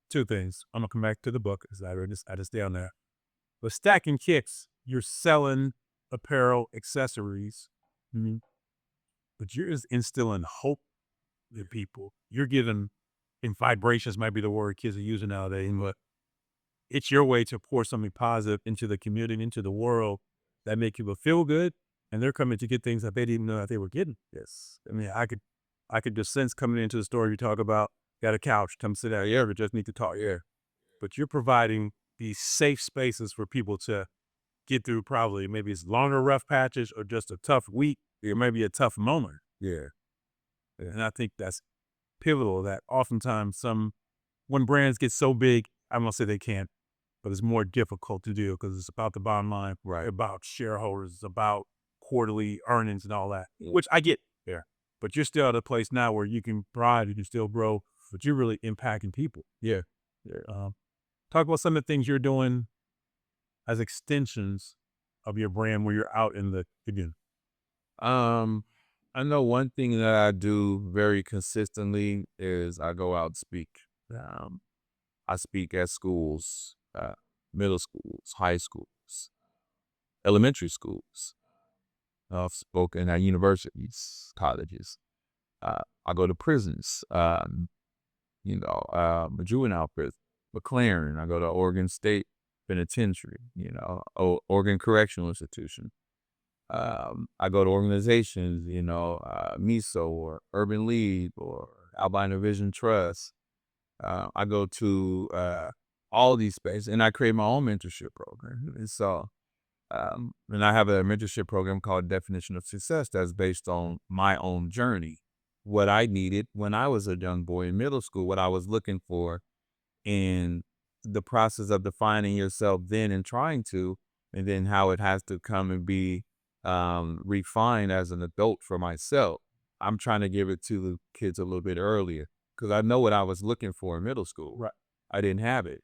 Two things. I'm gonna come back to the book because I just stay on there. But Stackin Kickz, you're selling apparel, accessories, mhm, but you're just instilling hope in people. You're giving, and vibrations might be the word kids are using nowadays, but it's your way to pour something positive into the community, into the world, that make people feel good, and they're coming to get things that they didn't even know that they were getting. Yes, I mean, I could just sense coming into the store. You talk about got a couch, come sit down. Yeah, we just need to talk. Yeah, but you're providing these safe spaces for people to get through. Probably maybe it's longer rough patches or just a tough week or maybe a tough moment. Yeah. And I think that's pivotal. That oftentimes when brands get so big, I'm gonna say they can't, but it's more difficult to do because it's about the bottom line, Right. about shareholders, it's about quarterly earnings and all that, Yeah. which I get. Yeah. But you're still at a place now where you can thrive, you can still grow, but you're really impacting people. Yeah. Talk about some of the things you're doing as extensions of your brand where you're out in the again. Um, I know one thing that I do very consistently is I go out and speak. Um, I speak at schools, middle schools, high schools, elementary schools. I've spoken at universities, colleges. I go to prisons. A juvenile prison, McLaren. I go to Oregon State Penitentiary. Oregon Correctional Institution. I go to organizations, MISO or Urban League or Albino Vision Trust. I go to all these spaces, and I create my own mentorship program. And I have a mentorship program called Definition of Success that's based on my own journey, what I needed when I was a young boy in middle school, what I was looking for, and the process of defining yourself then and trying to, and then how it has to come and be refined as an adult for myself. I'm trying to give it to the kids a little bit earlier because I know what I was looking for in middle school. Right. I didn't have it.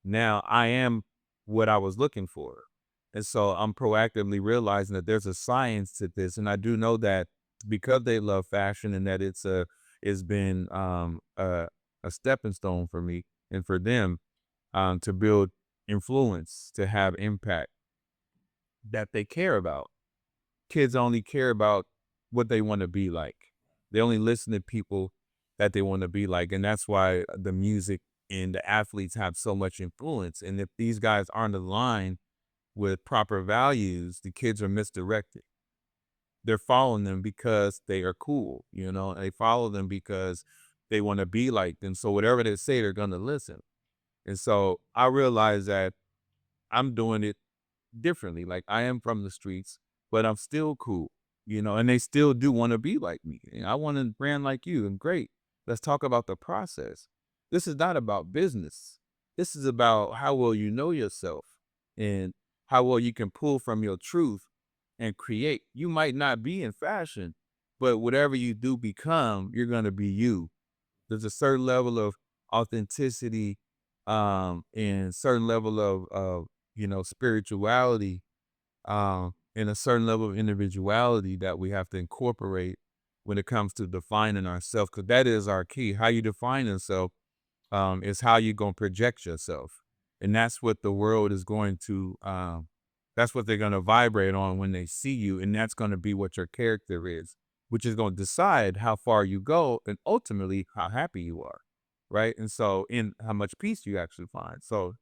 Now I am what I was looking for. And so I'm proactively realizing that there's a science to this. And I do know that because they love fashion and that it's been a stepping stone for me and for them to build influence, to have impact that they care about. Kids only care about what they want to be like. They only listen to people that they want to be like. And that's why the music and the athletes have so much influence. And if these guys aren't aligned with proper values, the kids are misdirected. They're following them because they are cool, they follow them because they want to be like them. So whatever they say, they're going to listen. And so I realize that I'm doing it differently. Like, I am from the streets, but I'm still cool, and they still do want to be like me. And I want a brand like you, and great. Let's talk about the process. This is not about business. This is about how well you know yourself and how well you can pull from your truth and create. You might not be in fashion, but whatever you do become, you're gonna be you. There's a certain level of authenticity, and certain level of spirituality, and a certain level of individuality that we have to incorporate when it comes to defining ourselves, because that is our key. How you define yourself, is how you're gonna project yourself, and that's what the world is going to. That's what they're gonna vibrate on when they see you, and that's gonna be what your character is, which is gonna decide how far you go and ultimately how happy you are, right? And so, in how much peace you actually find. So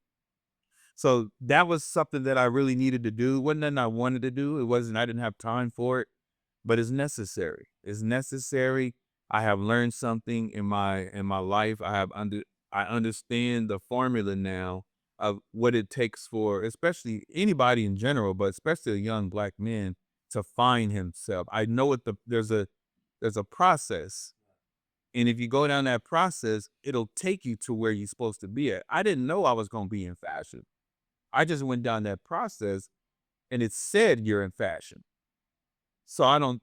that was something that I really needed to do. It wasn't nothing I wanted to do. It wasn't. I didn't have time for it, but it's necessary. It's necessary. I have learned something in my life. I understand the formula now of what it takes for, especially anybody in general, but especially a young black man, to find himself. I know there's a process, and if you go down that process, it'll take you to where you're supposed to be at. I didn't know I was going to be in fashion. I just went down that process, and it said you're in fashion. So I don't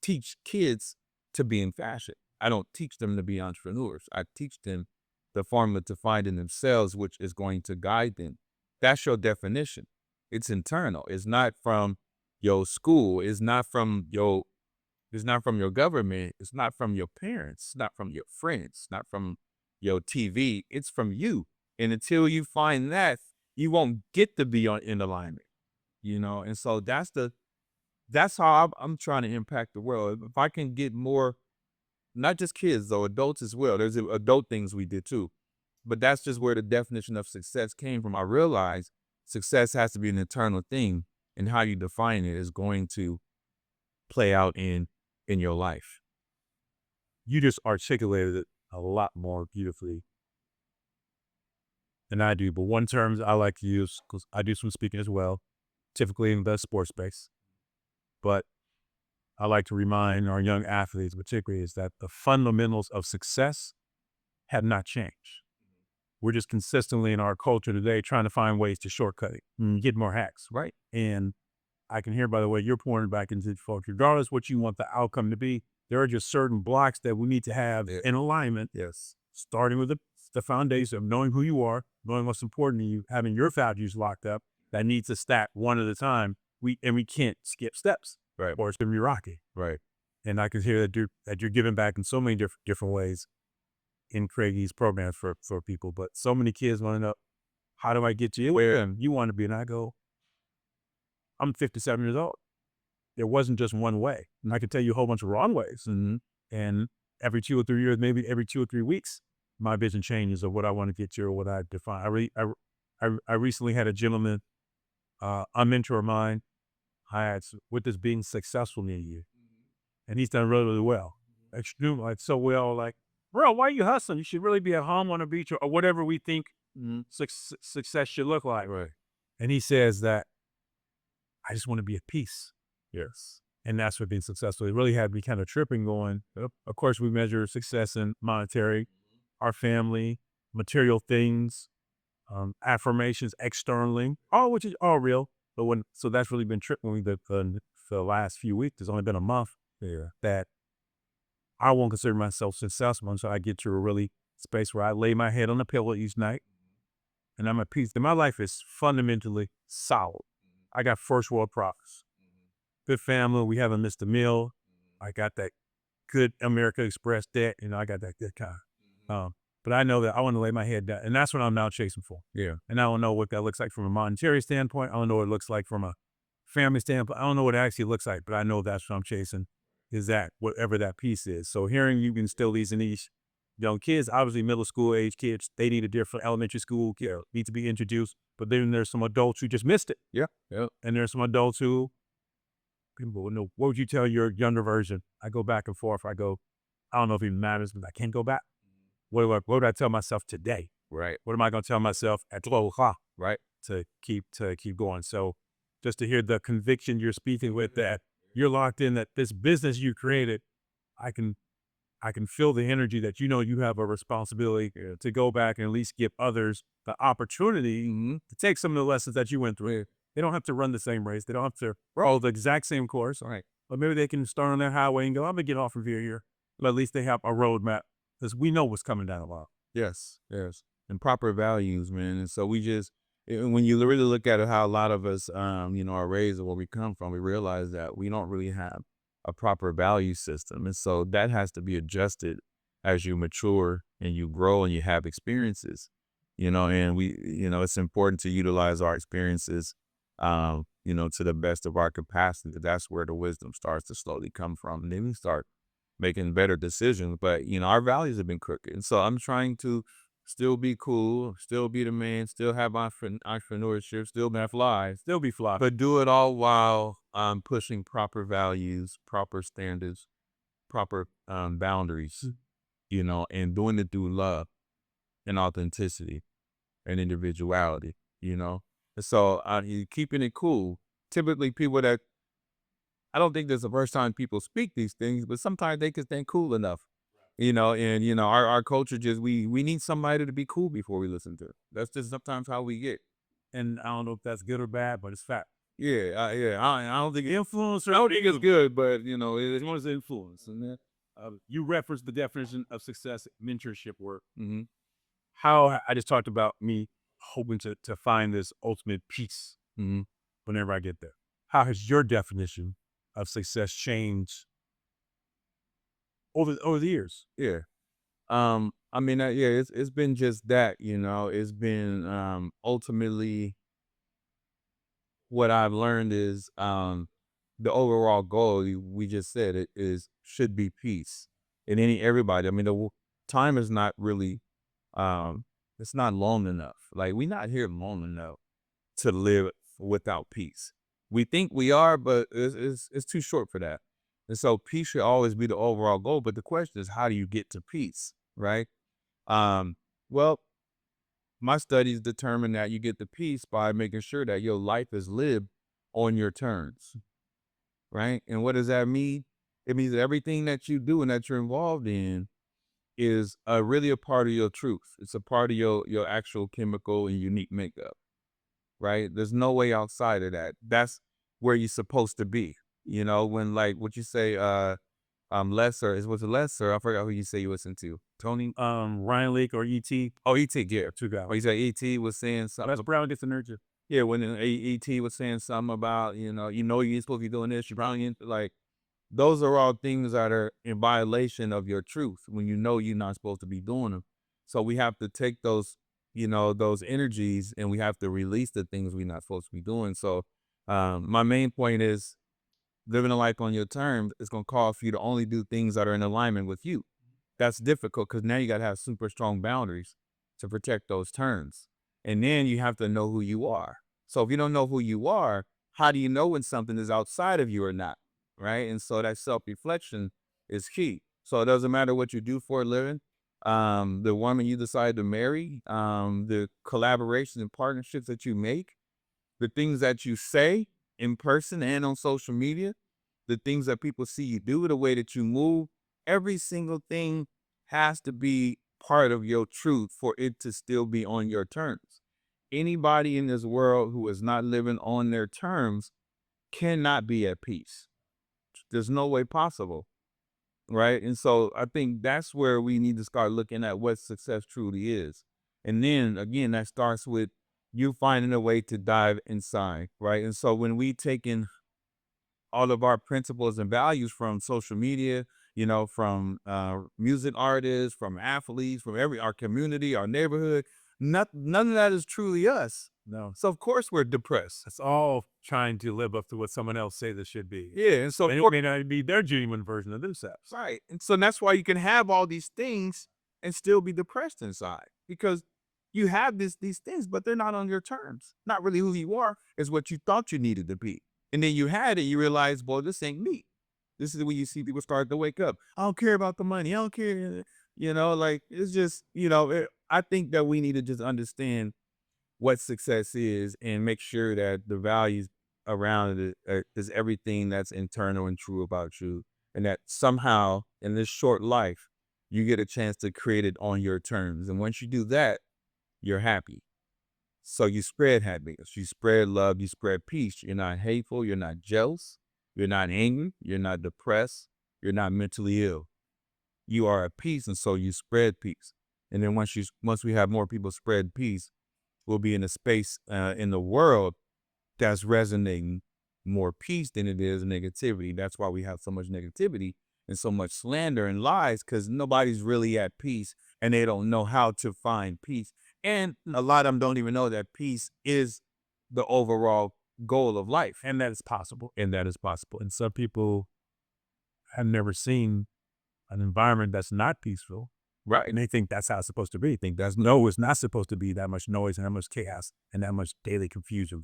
teach kids to be in fashion. I don't teach them to be entrepreneurs. I teach them the formula to find in themselves, which is going to guide them. That's your definition. It's internal. It's not from your school. It's not from your government. It's not from your parents. It's not from your friends. It's not from your TV. It's from you. And until you find that, you won't get to be in alignment. And so that's how I'm trying to impact the world. If I can get more, not just kids though, adults as well. There's adult things we did too, but that's just where the definition of success came from. I realized success has to be an internal thing, and how you define it is going to play out in your life. You just articulated it a lot more beautifully than I do. But one term I like to use, because I do some speaking as well, typically in the sports space. But I like to remind our young athletes, particularly, is that the fundamentals of success have not changed. We're just consistently in our culture today trying to find ways to shortcut it, get more hacks, right? And I can hear, by the way, you're pouring back into folks, regardless what you want the outcome to be, there are just certain blocks that we need to have in alignment. Yes. Starting with the foundation of knowing who you are, knowing what's important to you, having your values locked up, that needs to stack one at a time. We can't skip steps, Right. or it's gonna be rocky. Right. And I can hear that you're giving back in so many different ways in creating these programs for people. But so many kids want to know, how do I get you where you want to be? And I go, I'm 57 years old. There wasn't just one way. And I could tell you a whole bunch of wrong ways. And every 2 or 3 years, maybe every 2 or 3 weeks, my vision changes of what I want to get to or what I define. I recently had a gentleman, a mentor of mine, what does being successful mean to you? And he's done really, really well. Extremely, like so well. Like, bro, why are you hustling? You should really be at home on a beach or whatever we think success should look like. Right. And he says that I just want to be at peace. Yes. And that's what being successful. It really had me kind of tripping going, of course, we measure success in monetary, our family, material things, affirmations externally, all which is all real. But so that's really been tripping me the last few weeks. There's only been a month that I won't consider myself successful until I get to a really space where I lay my head on the pillow each night and I'm at peace. And my life is fundamentally solid. I got first world problems. Good family. We haven't missed a meal. I got that good American Express debt. I got that good kind. But I know that I want to lay my head down, and that's what I'm now chasing for. Yeah. And I don't know what that looks like from a monetary standpoint. I don't know what it looks like from a family standpoint. I don't know what it actually looks like, but I know that's what I'm chasing, is that whatever that piece is. So hearing you instill these in these young kids, obviously middle school age kids, they need a different elementary school, need to be introduced. But then there's some adults who just missed it. Yeah. Yeah. And there's some adults who, people will know, what would you tell your younger version? I go back and forth. I don't know if it even matters, but I can't go back. What would I tell myself today? Right. What am I going to tell myself at 12 o'clock? Right. To keep going. So just to hear the conviction you're speaking with, that you're locked in, that this business you created, I can feel the energy that you have a responsibility to go back and at least give others the opportunity to take some of the lessons that you went through. They don't have to run the same race. They don't have to follow the exact same course. Right. Or maybe they can start on their highway and go, I'm gonna get off of here. But at least they have a roadmap because we know what's coming down the line. Yes, yes, and proper values, man. And so we just, when you really look at it, how a lot of us, are raised or where we come from, we realize that we don't really have a proper value system, and so that has to be adjusted as you mature and you grow and you have experiences, and it's important to utilize our experiences, to the best of our capacity. That's where the wisdom starts to slowly come from, and then we start making better decisions. But our values have been crooked, and so I'm trying to still be cool, still be the man, still have entrepreneurship, still be fly, Still be fly. but do it all while pushing proper values, proper standards, proper boundaries, and doing it through love and authenticity and individuality, And so you keeping it cool. Typically, people that I don't think there's the first time people speak these things, but sometimes they can think cool enough, and our culture just we need somebody to be cool before we listen to it. That's just sometimes how we get. And I don't know if that's good or bad, but it's fact. Yeah, yeah. I don't think Influencer. I don't think it's good, but it's one of the influence. And that, You referenced the definition of success, mentorship work. mm-hmm, How I just talked about me hoping to find this ultimate peace mm-hmm. whenever I get there. How has your definition of success changed over the years? Yeah. I mean, yeah, it's been just that, it's been ultimately what I've learned is the overall goal we just said it is should be peace in everybody. I mean, time is not really it's not long enough. Like we're not here long enough to live without peace. We think we are, but it's too short for that. And so peace should always be the overall goal. But the question is, how do you get to peace, right? Well, my studies determine that you get the peace by making sure that your life is lived on your terms, right? And what does that mean? It means that everything that you do and that you're involved in is really a part of your truth. It's a part of your actual chemical and unique makeup, right? There's no way outside of that. That's where you're supposed to be. When like what you say, lesser is what's a lesser. I forgot who you say you listen to. Tony. Ryan Lake or ET. Oh, E.T. Yeah. Two guys. Oh, you say E.T. was saying Oh, something. that's Brown gets the nurture. Yeah, when E.T. was saying something about, you ain't supposed to be doing this, you probably ain't like those are all things that are in violation of your truth when you're not supposed to be doing them. So we have to take those, those energies and we have to release the things we're not supposed to be doing. So my main point is living a life on your terms is gonna call for you to only do things that are in alignment with you. That's difficult because now you gotta have super strong boundaries to protect those terms. And then you have to know who you are. So if you don't know who you are, how do you know when something is outside of you or not? Right. And so that self-reflection is key. So it doesn't matter what you do for a living, the woman you decide to marry, the collaborations and partnerships that you make, the things that you say in person and on social media, the things that people see you do, the way that you move, every single thing has to be part of your truth for it to still be on your terms. Anybody in this world who is not living on their terms cannot be at peace. There's no way possible. Right. And so I think that's where we need to start looking at what success truly is. And then again, that starts with you finding a way to dive inside. Right. And so when we take in all of our principles and values from social media, from music artists, from athletes, from our community, our neighborhood. None of that is truly us. No. So of course we're depressed. It's all trying to live up to what someone else say this should be. Yeah, and so It may not be their genuine version of themselves. right, and so that's why you can have all these things and still be depressed inside because you have these things, but they're not on your terms. Not really who you are. Is what you thought you needed to be. And then you had it, you realize, well, this ain't me. This is when you see people start to wake up. I don't care about the money. I don't care. Like it's just, I think that we need to just understand what success is and make sure that the values around it is everything that's internal and true about you. And that somehow in this short life, you get a chance to create it on your terms. And once you do that, you're happy. So you spread happiness, you spread love, you spread peace. You're not hateful, you're not jealous, You're not angry. You're not depressed. You're not mentally ill. You are at peace, and so you spread peace. And then once we have more people spread peace, we'll be in a space in the world that's resonating more peace than it is negativity. That's why we have so much negativity and so much slander and lies, because nobody's really at peace and they don't know how to find peace. And a lot of them don't even know that peace is the overall goal of life. And that is possible. And that is possible. And some people have never seen an environment that's not peaceful. Right. And they think that's how it's supposed to be. Think that's No, it's not supposed to be that much noise and that much chaos and that much daily confusion.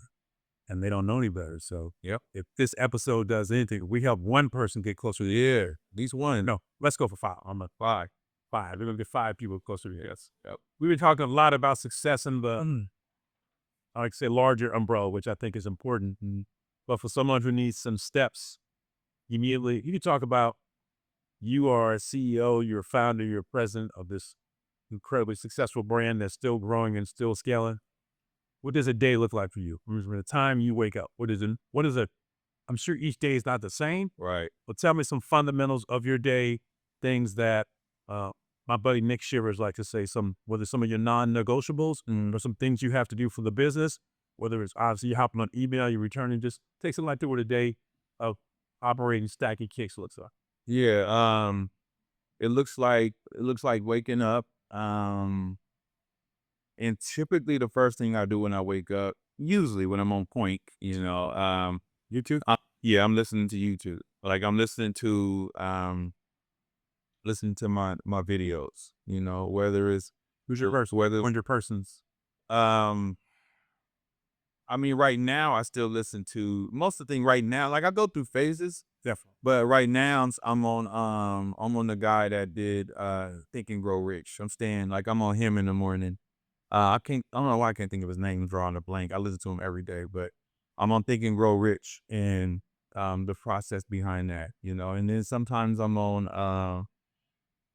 And they don't know any better. So Yep. if this episode does anything, if we help one person get closer to Yeah. At least one. No, let's go for 5. I'm a Five. 5. We're gonna get 5 people closer to Yes. Yep. We've been talking a lot about success in the I like to say larger umbrella, which I think is important. But for someone who needs some steps, immediately you can talk about you are a CEO, you're a founder, you're a president of this incredibly successful brand that's still growing and still scaling. What does a day look like for you? From the time you wake up, what is it? I'm sure each day is not the same, Right. but tell me some fundamentals of your day, things that my buddy Nick Shivers like to say, whether some of your non-negotiables or some things you have to do for the business, whether it's obviously you hopping on email, you're returning, just take something like that what a day of operating Stackin Kickz looks like. Yeah. It looks like waking up. And typically the first thing I do when I wake up, usually when I'm on point, YouTube? yeah, I'm listening to YouTube. Like I'm listening to my videos, whether it's Who's your person? whether When's your persons? I mean, right now I still listen to most of the thing right now. Like I go through phases, Definitely. but right now I'm on the guy that did Think and Grow Rich. I'm on him in the morning. I don't know why I can't think of his name, drawing a blank. I listen to him every day, but I'm on Think and Grow Rich and the process behind that, and then sometimes I'm on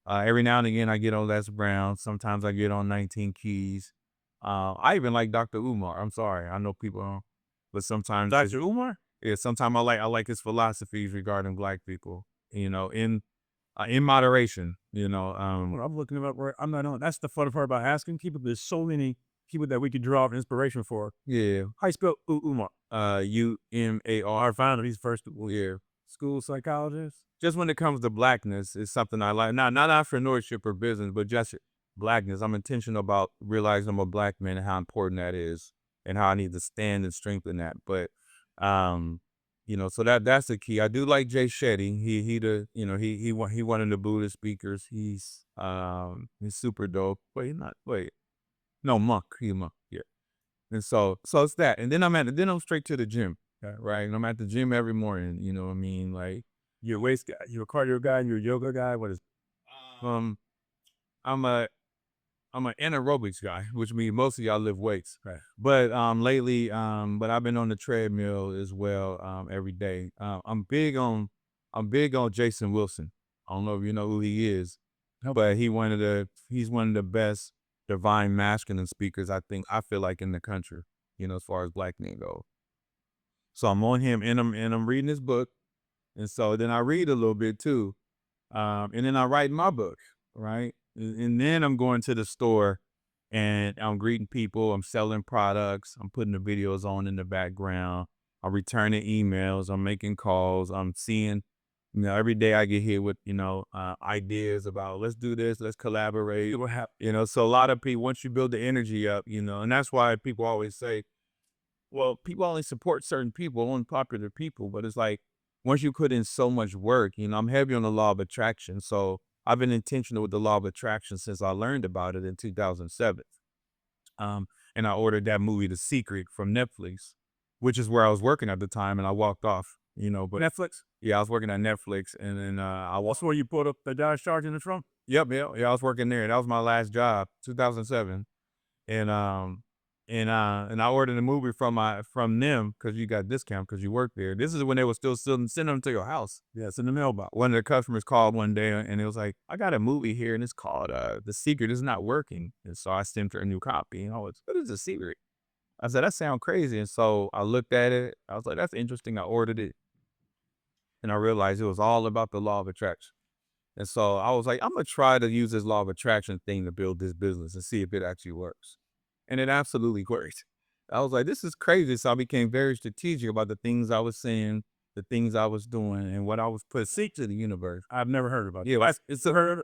every now and again I get on Les Brown. Sometimes I get on 19 Keys. I even like Dr. Umar. I'm sorry. I know people don't, but sometimes Dr. Umar? yeah, sometimes I like his philosophies regarding Black people, in moderation, Well, I'm looking up where I'm not on. That's the fun part about asking people. There's so many people that we could draw inspiration for. yeah. How you spell Umar? UMAR. Our founder, he's first Yeah. school psychologist. Just when it comes to Blackness, it's something I like. Not entrepreneurship or business, but just Blackness. I'm intentional about realizing I'm a Black man and how important that is and how I need to stand and strengthen that. But so that's the key. I do like Jay Shetty. He one of the Buddhist speakers. He's super dope. No, Monk. He's Monk. Yeah. And so it's that. And then I'm straight to the gym. Right. And I'm at the gym every morning. You know what I mean? Like You're a waist guy, you're a cardio guy, you're a yoga guy. What is I'm a I'm an anaerobics guy, which means mostly I lift weights. Right. But lately, but I've been on the treadmill as well every day. I'm big on Jason Wilson. I don't know if you know who he is, but he's one of the best divine masculine speakers I feel like in the country, as far as Black men go. So I'm on him and I'm reading his book. And so then I read a little bit too. And then I write my book, right? And then I'm going to the store and I'm greeting people. I'm selling products. I'm putting the videos on in the background. I'm returning emails. I'm making calls. I'm seeing, every day I get hit with, ideas about let's do this, let's collaborate. So a lot of people, once you build the energy up, and that's why people always say, well, people only support certain people, unpopular people, but it's like, once you put in so much work, I'm heavy on the law of attraction. So I've been intentional with the law of attraction since I learned about it in 2007. And I ordered that movie, The Secret, from Netflix, which is where I was working at the time. And I walked off, but Netflix? yeah, I was working at Netflix. And then That's where you put up the Dodge Charger in the trunk? Yep. Yeah. I was working there. That was my last job, 2007. And I ordered a movie from them because you got discount because you work there. This is when they were still sending them to your house. Yeah, it's in the mailbox. One of the customers called one day and it was like, I got a movie here and it's called The Secret. It's not working. And so I sent her a new copy and what is The Secret? I said, that sounds crazy. And so I looked at it. I was like, that's interesting. I ordered it. And I realized it was all about the law of attraction. And so I was like, I'm gonna try to use this law of attraction thing to build this business and see if it actually works. And it absolutely worked. I was like, this is crazy. So I became very strategic about the things I was saying, the things I was doing, and what I was putting to the universe. I've never heard about it. Yeah, I've it's heard a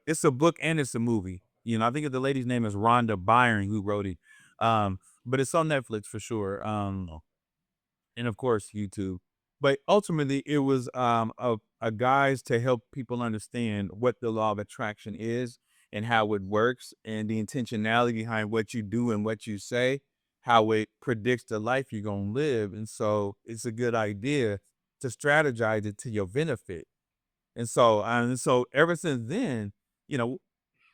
it's a book and it's a movie. You know, I think the lady's name is Rhonda Byron who wrote it. But it's on Netflix for sure. And of course YouTube. But ultimately, it was a guise to help people understand what the law of attraction is and how it works, and the intentionality behind what you do and what you say, how it predicts the life you're gonna live. And so, it's a good idea to strategize it to your benefit. And so ever since then, you know,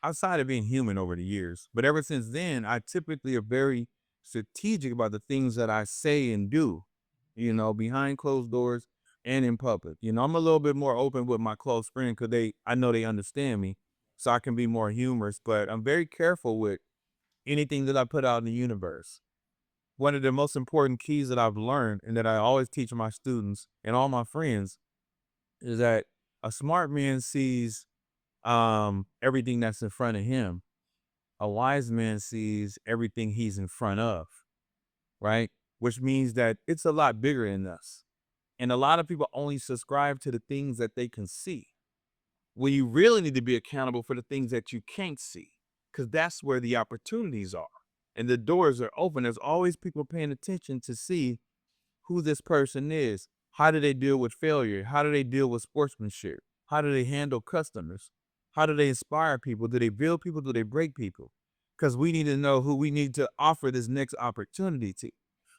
outside of being human over the years, but ever since then, I typically are very strategic about the things that I say and do, behind closed doors and in public. I'm a little bit more open with my close friends because I know they understand me, so I can be more humorous, but I'm very careful with anything that I put out in the universe. One of the most important keys that I've learned and that I always teach my students and all my friends is that a smart man sees everything that's in front of him. A wise man sees everything he's in front of, right? Which means that it's a lot bigger than us. And a lot of people only subscribe to the things that they can see. When you really need to be accountable for the things that you can't see, because that's where the opportunities are. And the doors are open. There's always people paying attention to see who this person is. How do they deal with failure? How do they deal with sportsmanship? How do they handle customers? How do they inspire people? Do they build people? Do they break people? Because we need to know who we need to offer this next opportunity to.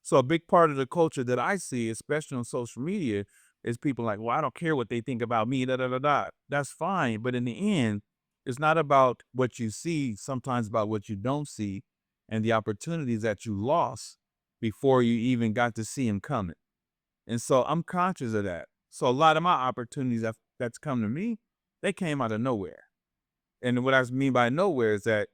So a big part of the culture that I see, especially on social media, is people like, well, I don't care what they think about me, da da da da. That's fine. But in the end, it's not about what you see, sometimes about what you don't see and the opportunities that you lost before you even got to see him coming. And so I'm conscious of that. So a lot of my opportunities that's come to me, they came out of nowhere. And what I mean by nowhere is that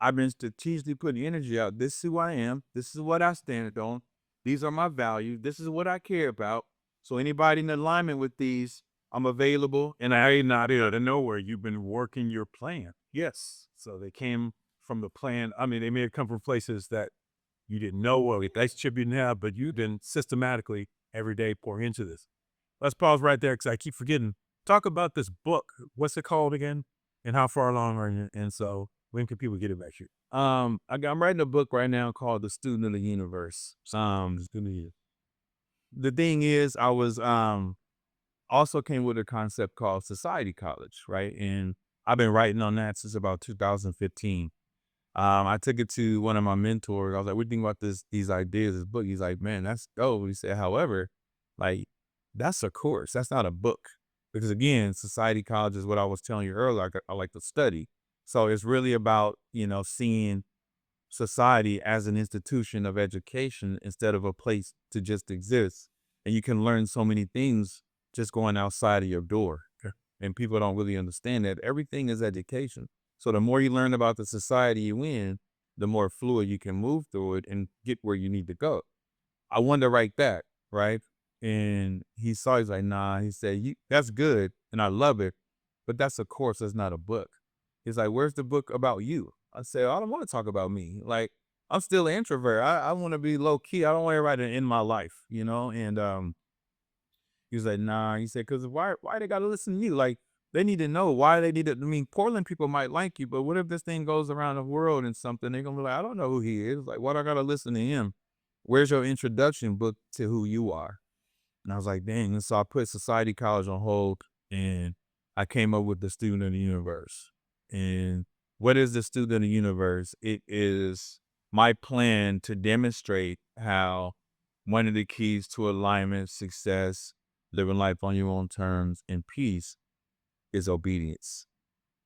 I've been strategically putting energy out. This is who I am. This is what I stand on. These are my values. This is what I care about. So anybody in alignment with these, I'm available. And I not out of nowhere. You've been working your plan. Yes. So they came from the plan. I mean, they may have come from places that you didn't know or a relationship you didn't have, but you didn't systematically every day pour into this. Let's pause right there because I keep forgetting. Talk about this book. What's it called again? And how far along are you? And so when can people get it back here? I'm writing a book right now called The Student of the Universe. It's good to hear. The thing is, I was also came with a concept called Society College, right? And I've been writing on that since about 2015. I took it to one of my mentors. I was like, "What do you think about these ideas, this book?" He's like, "Man, that's dope." He said, "However, like that's a course. That's not a book." Because again, Society College is what I was telling you earlier. I like to study. So it's really about, seeing society as an institution of education instead of a place to just exist. And you can learn so many things just going outside of your door. Okay. And people don't really understand that everything is education. So the more you learn about the society you in, the more fluid you can move through it and get where you need to go. I wanted to write that, right? And he's like, nah, he said, that's good. And I love it, but that's a course. That's not a book. He's like, where's the book about you? I said, I don't want to talk about me. Like, I'm still an introvert. I want to be low key. I don't want everybody to end my life, And he was like, nah. He said, because why they gotta listen to you? Like, they need to know why they need to. I mean, Portland people might like you, but what if this thing goes around the world and something? They're gonna be like, I don't know who he is. Like, why do I gotta listen to him? Where's your introduction book to who you are? And I was like, dang. And so I put Society College on hold and I came up with the Student of the Universe. And what is the Student of the Universe? It is my plan to demonstrate how one of the keys to alignment, success, living life on your own terms, and peace is obedience.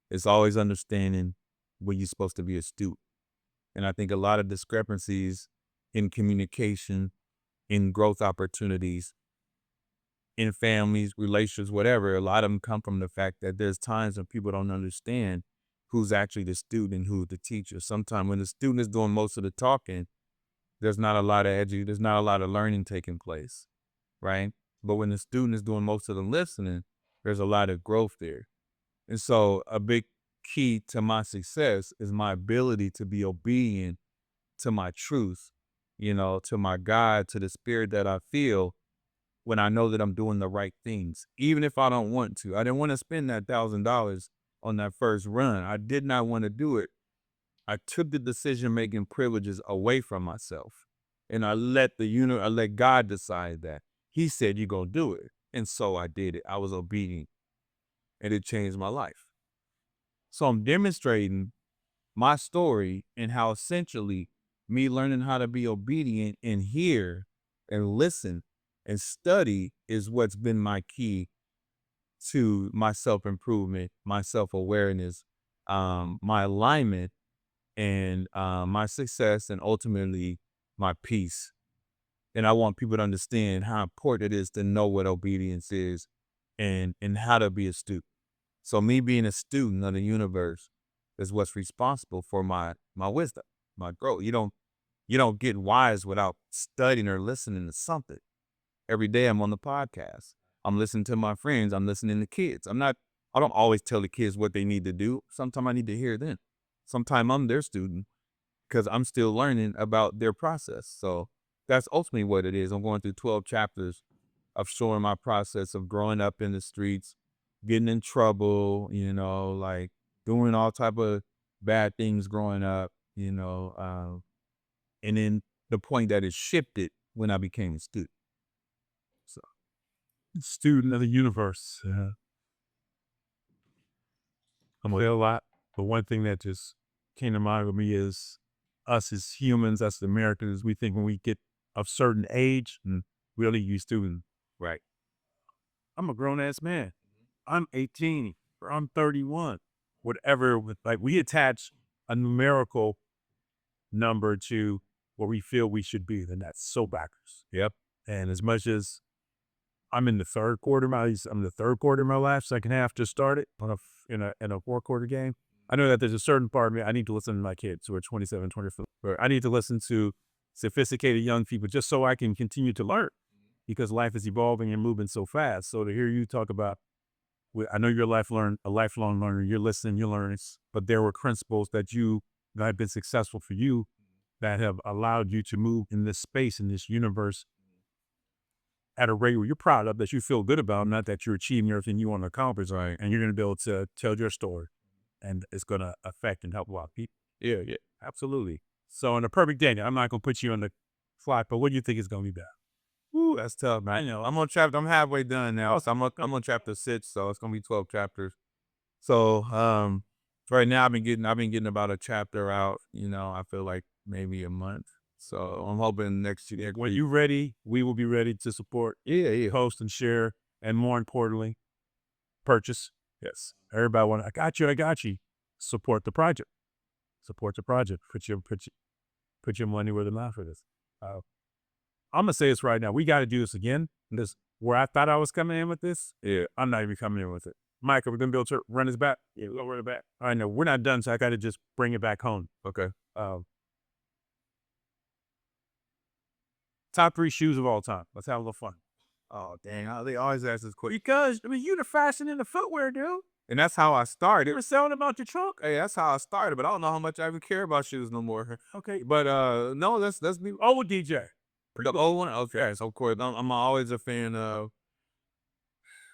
It's always understanding when you're supposed to be astute. And I think a lot of discrepancies in communication, in growth opportunities, in families, relationships, whatever, a lot of them come from the fact that there's times when people don't understand who's actually the student and who's the teacher. Sometimes when the student is doing most of the talking, there's not a lot of there's not a lot of learning taking place, right? But when the student is doing most of the listening, there's a lot of growth there. And so a big key to my success is my ability to be obedient to my truth, to my God, to the spirit that I feel when I know that I'm doing the right things, even if I don't want to. I didn't want to spend that $1,000 on that first run. I did not want to do it. I took the decision-making privileges away from myself, and I let I let God decide that. He said, "You're going to do it." And so I did it. I was obedient, and it changed my life. So I'm demonstrating my story and how essentially me learning how to be obedient and hear and listen and study is what's been my key to my self-improvement, my self-awareness, my alignment, and my success, and ultimately my peace. And I want people to understand how important it is to know what obedience is and how to be a student. So me being a student of the universe is what's responsible for my wisdom, my growth. You don't get wise without studying or listening to something. Every day I'm on the podcast. I'm listening to my friends. I'm listening to kids. I don't always tell the kids what they need to do. Sometimes I need to hear them. Sometimes I'm their student because I'm still learning about their process. So that's ultimately what it is. I'm going through 12 chapters of showing my process of growing up in the streets, getting in trouble, like doing all type of bad things growing up, and then the point that it shifted when I became a student. So Student of the universe. I'm gonna say a lot, but one thing that just came to mind with me is us as humans, us as Americans, we think when we get of certain age, we only use student. right. I'm a grown ass man. I'm 18 or I'm 31. Whatever, like we attach a numerical number to where we feel we should be, then that's so backwards. Yep. And as much as I'm in the third quarter, I'm the third quarter of my life, second half just started in a 4-quarter game. I know that there's a certain part of me, I need to listen to my kids who are 27, 24, or I need to listen to sophisticated young people just so I can continue to learn because life is evolving and moving so fast. So to hear you talk about, I know you're a lifelong learner, you're listening, you're learning, but there were principles that have been successful for you that have allowed you to move in this space, in this universe at a rate where you're proud of, that you feel good about, not that you're achieving everything you want to accomplish, Right. and you're going to be able to tell your story, and it's going to affect and help a lot of people. Yeah. Yeah. Absolutely. So in a perfect day, I'm not going to put you on the fly, but what do you think is going to be better? Ooh, that's tough, man. I'm halfway done now. So I'm on chapter 6, so it's gonna be 12 chapters. So right now I've been getting about a chapter out, I feel like maybe a month. So I'm hoping next year. When you're ready, we will be ready to support, Yeah, yeah. post and share, and more importantly, purchase. Yes. Everybody I got you. Support the project. Support the project. Put your money where the mouth is. Uh, I'm gonna say this right now. We got to do this again. This where I thought I was coming in with this. Yeah. I'm not even coming in with it. Mike, are we gonna be able to run this back? Yeah, we're gonna run it back. I know we're not done, so I got to just bring it back home. Okay. Top 3 shoes of all time. Let's have a little fun. Oh dang, they always ask this question. Because you the fashion in the footwear, dude. And that's how I started. You were selling them out your trunk. Hey, that's how I started, but I don't know how much I even care about shoes no more. Okay. But no, let's be Oh, DJ. the old one. Okay, so of course I'm always a fan of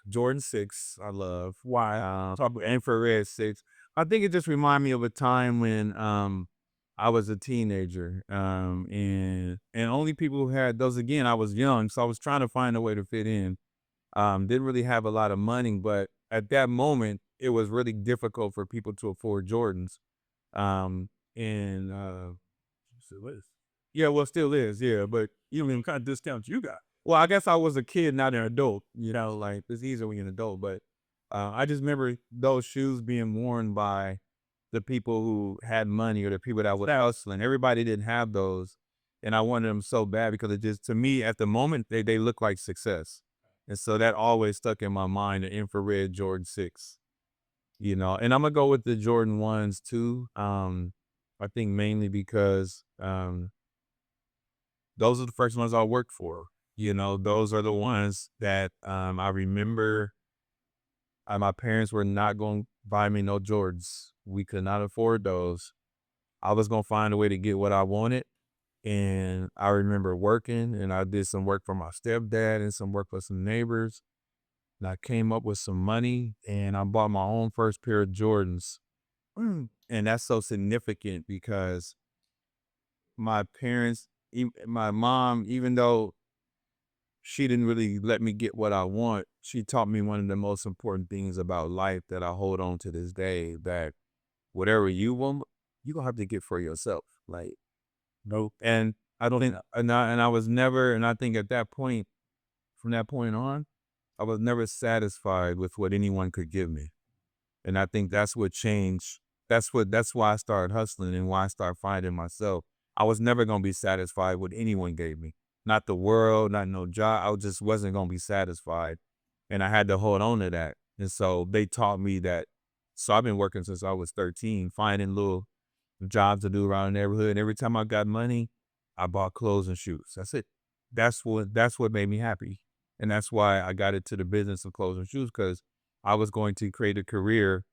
Jordan 6. I love Why? talk about infrared 6. I think it just reminded me of a time when I was a teenager. And only people who had those, again, I was young, so I was trying to find a way to fit in. Didn't really have a lot of money, but at that moment it was really difficult for people to afford Jordans. And Still is. yeah, well, still is, yeah, but You don't even kind of discounts you got. well, I guess I was a kid, not an adult, like it's easier when you're an adult, but I just remember those shoes being worn by the people who had money or the people that were hustling. Everybody didn't have those. And I wanted them so bad because it just, to me, at the moment, they look like success. And so that always stuck in my mind, the infrared Jordan 6, and I'm gonna go with the Jordan 1s too. I think mainly because those are the first ones I worked for. You know, those are the ones that I remember. My parents were not going to buy me no Jordans. We could not afford those. I was going to find a way to get what I wanted. And I remember working, and I did some work for my stepdad and some work for some neighbors. And I came up with some money, and I bought my own first pair of Jordans. And that's so significant because my parents, my mom, even though she didn't really let me get what I want, she taught me one of the most important things about life that I hold on to this day, that whatever you want, you gonna have to get for yourself. Like, no, and I don't think, and I was never, and I think at that point, from that point on, I was never satisfied with what anyone could give me. And I think that's what changed. That's why I started hustling and why I started finding myself. I was never gonna be satisfied with anyone gave me. Not the world, not no job. I just wasn't gonna be satisfied. And I had to hold on to that. And so they taught me that. So I've been working since I was 13, finding little jobs to do around the neighborhood. And every time I got money, I bought clothes and shoes. That's it. That's what made me happy. And that's why I got into the business of clothes and shoes, because I was going to create a career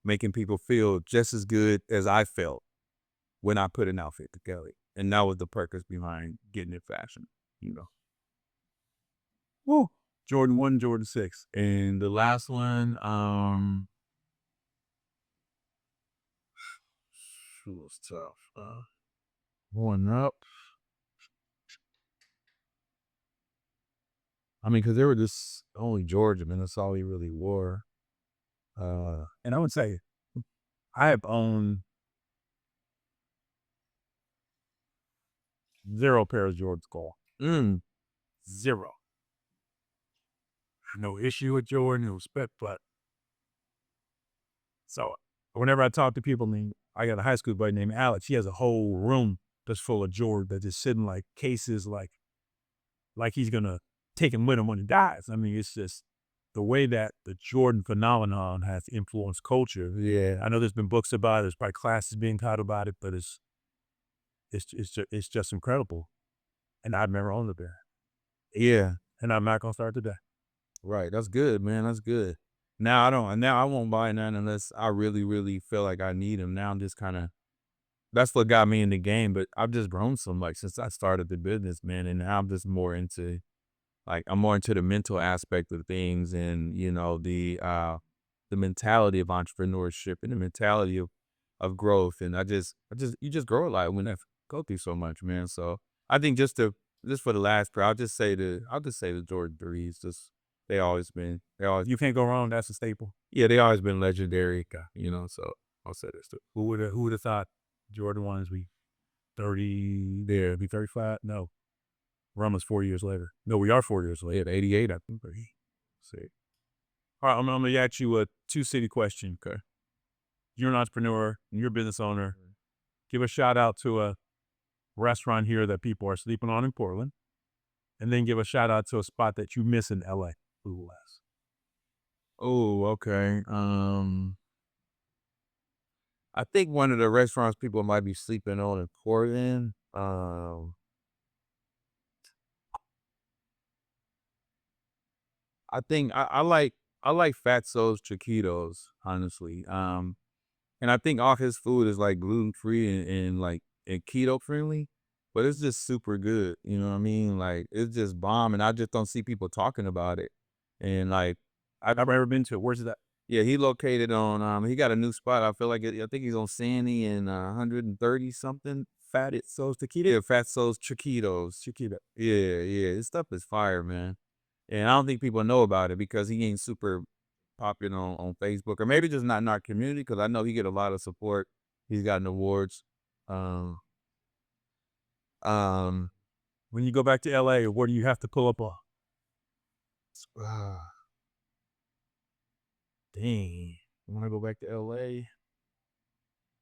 making people feel just as good as I felt when I put an outfit together. And that was the purpose behind getting in fashion, you know. Woo. Jordan 1, Jordan 6. And the last one, it was tough. Growing up, I mean, because they were just only Georgia, man. That's all we really wore. And I would say I have owned 0 pairs of Jordans Cole. Mm, 0. No issue with Jordan, no respect, but so whenever I talk to people, I got a high school buddy named Alex. He has a whole room that's full of Jordan that just sitting like cases, like he's gonna take him with him when he dies. I mean, it's just the way that the Jordan phenomenon has influenced culture. yeah, I know there's been books about it. There's probably classes being taught about it, but it's just incredible. And I've never owned a pair, yeah. and I'm not gonna start today. Right. That's good, man. That's good. Now I don't. Now I won't buy none unless I really, really feel like I need them. Now I'm just kind of. That's what got me in the game. But I've just grown so much since I started the business, man. And now I'm just more into, like, I'm more into the mental aspect of things, and the mentality of entrepreneurship and the mentality of growth. And you just grow a lot when I go through so much, man. So I think just for the last pair, I'll just say the Jordan threes. Just they always You can't go wrong. That's a staple. yeah, they always been legendary, you know. So I'll say this too. Who would have thought Jordan ones be 30 there, be 35? No. We're almost 4 years later. No, we are 4 years later. Yeah, 88, I think. See. All right, I'm gonna ask you a 2-city question. Okay. You're an entrepreneur, you're a business owner. Give a shout out to a restaurant here that people are sleeping on in Portland, and then give a shout out to a spot that you miss in LA. Who else? Oh, okay. I think one of the restaurants people might be sleeping on in Portland. I think I like Fatso's Chiquitos, honestly. And I think all his food is like gluten free and like and keto friendly, but it's just super good. You know what I mean? Like it's just bomb, and I just don't see people talking about it. And like, I've never been to it. Where's that? yeah, he located on he got a new spot. I feel like I think he's on Sandy and 130 something. Fat So's Taquita? Yeah, Fatso's Chiquitos. Chiquita. Yeah, yeah, his stuff is fire, man. And I don't think people know about it because he ain't super popular on Facebook, or maybe just not in our community, because I know he get a lot of support. He's gotten awards. Um, um, When you go back to LA, what do you have to pull up on? dang, I want to go back to LA.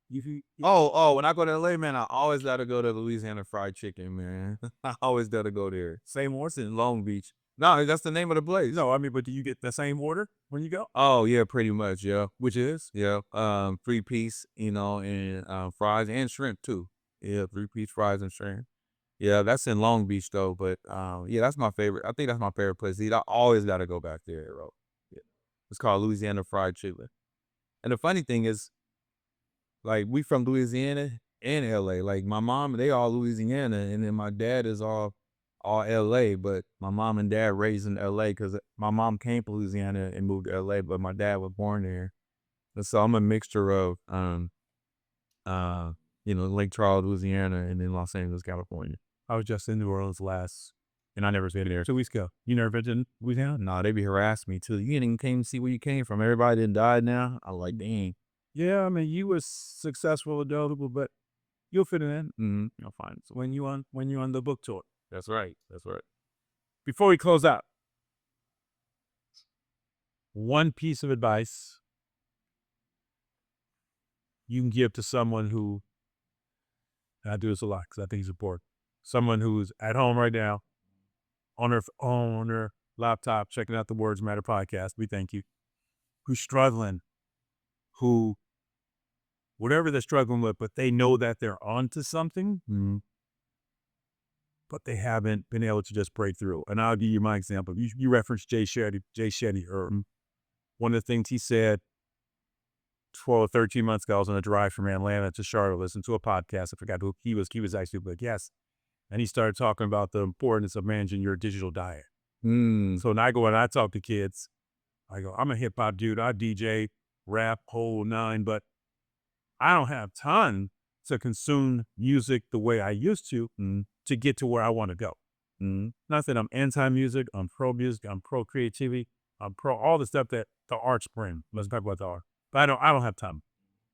You Oh, when I go to LA, man, I always gotta go to Louisiana Fried Chicken, man. I always gotta go there. same order? It's in Long Beach. No, that's the name of the place. No, I mean, but do you get the same order when you go? Oh yeah, pretty much, yeah. Which is? Yeah. 3-piece, and fries and shrimp too. Yeah, 3-piece fries and shrimp. Yeah, that's in Long Beach though, but, yeah, that's my favorite. I think that's my favorite place to eat. I always gotta go back there, bro. Yeah. It's called Louisiana Fried Chicken. And the funny thing is, like, we from Louisiana and LA. Like, my mom, they all Louisiana, and then my dad is all LA, but my mom and dad raised in LA because my mom came from Louisiana and moved to LA, but my dad was born there. And so I'm a mixture of, uh, Lake Charles, Louisiana, and then Los Angeles, California. I was just in New Orleans and I never been there 2 weeks ago. You never been to Louisiana? Nah, they be harassing me too. You ain't even came to see where you came from. Everybody done died now. I like, dang. Yeah, I mean, you was successful, adultable, but you'll fit in. Mm-hmm. You'll find it. So when you on the book tour. That's right. That's right. Before we close out, one piece of advice you can give to someone who, and I do this a lot because I think it's important, someone who's at home right now, on their phone, on their laptop, checking out the Words Matter podcast. We thank you. Who's struggling, who, whatever they're struggling with, but they know that they're onto something, Mm-hmm. but they haven't been able to just break through. And I'll give you my example. You referenced Jay Shetty, or one of the things he said 12 or 13 months ago. I was on a drive from Atlanta to Charlotte, listened to a podcast. I forgot who he was. He was actually a guest. And he started talking about the importance of managing your digital diet. Mm. So when I talk to kids, I go, I'm a hip hop dude. I DJ, rap, whole nine, but I don't have time to consume music the way I used to get to where I want to go. Not that I'm anti-music, I'm pro-music, I'm pro-creativity, I'm pro all the stuff that the arts bring. Let's talk about the art. But I don't have time.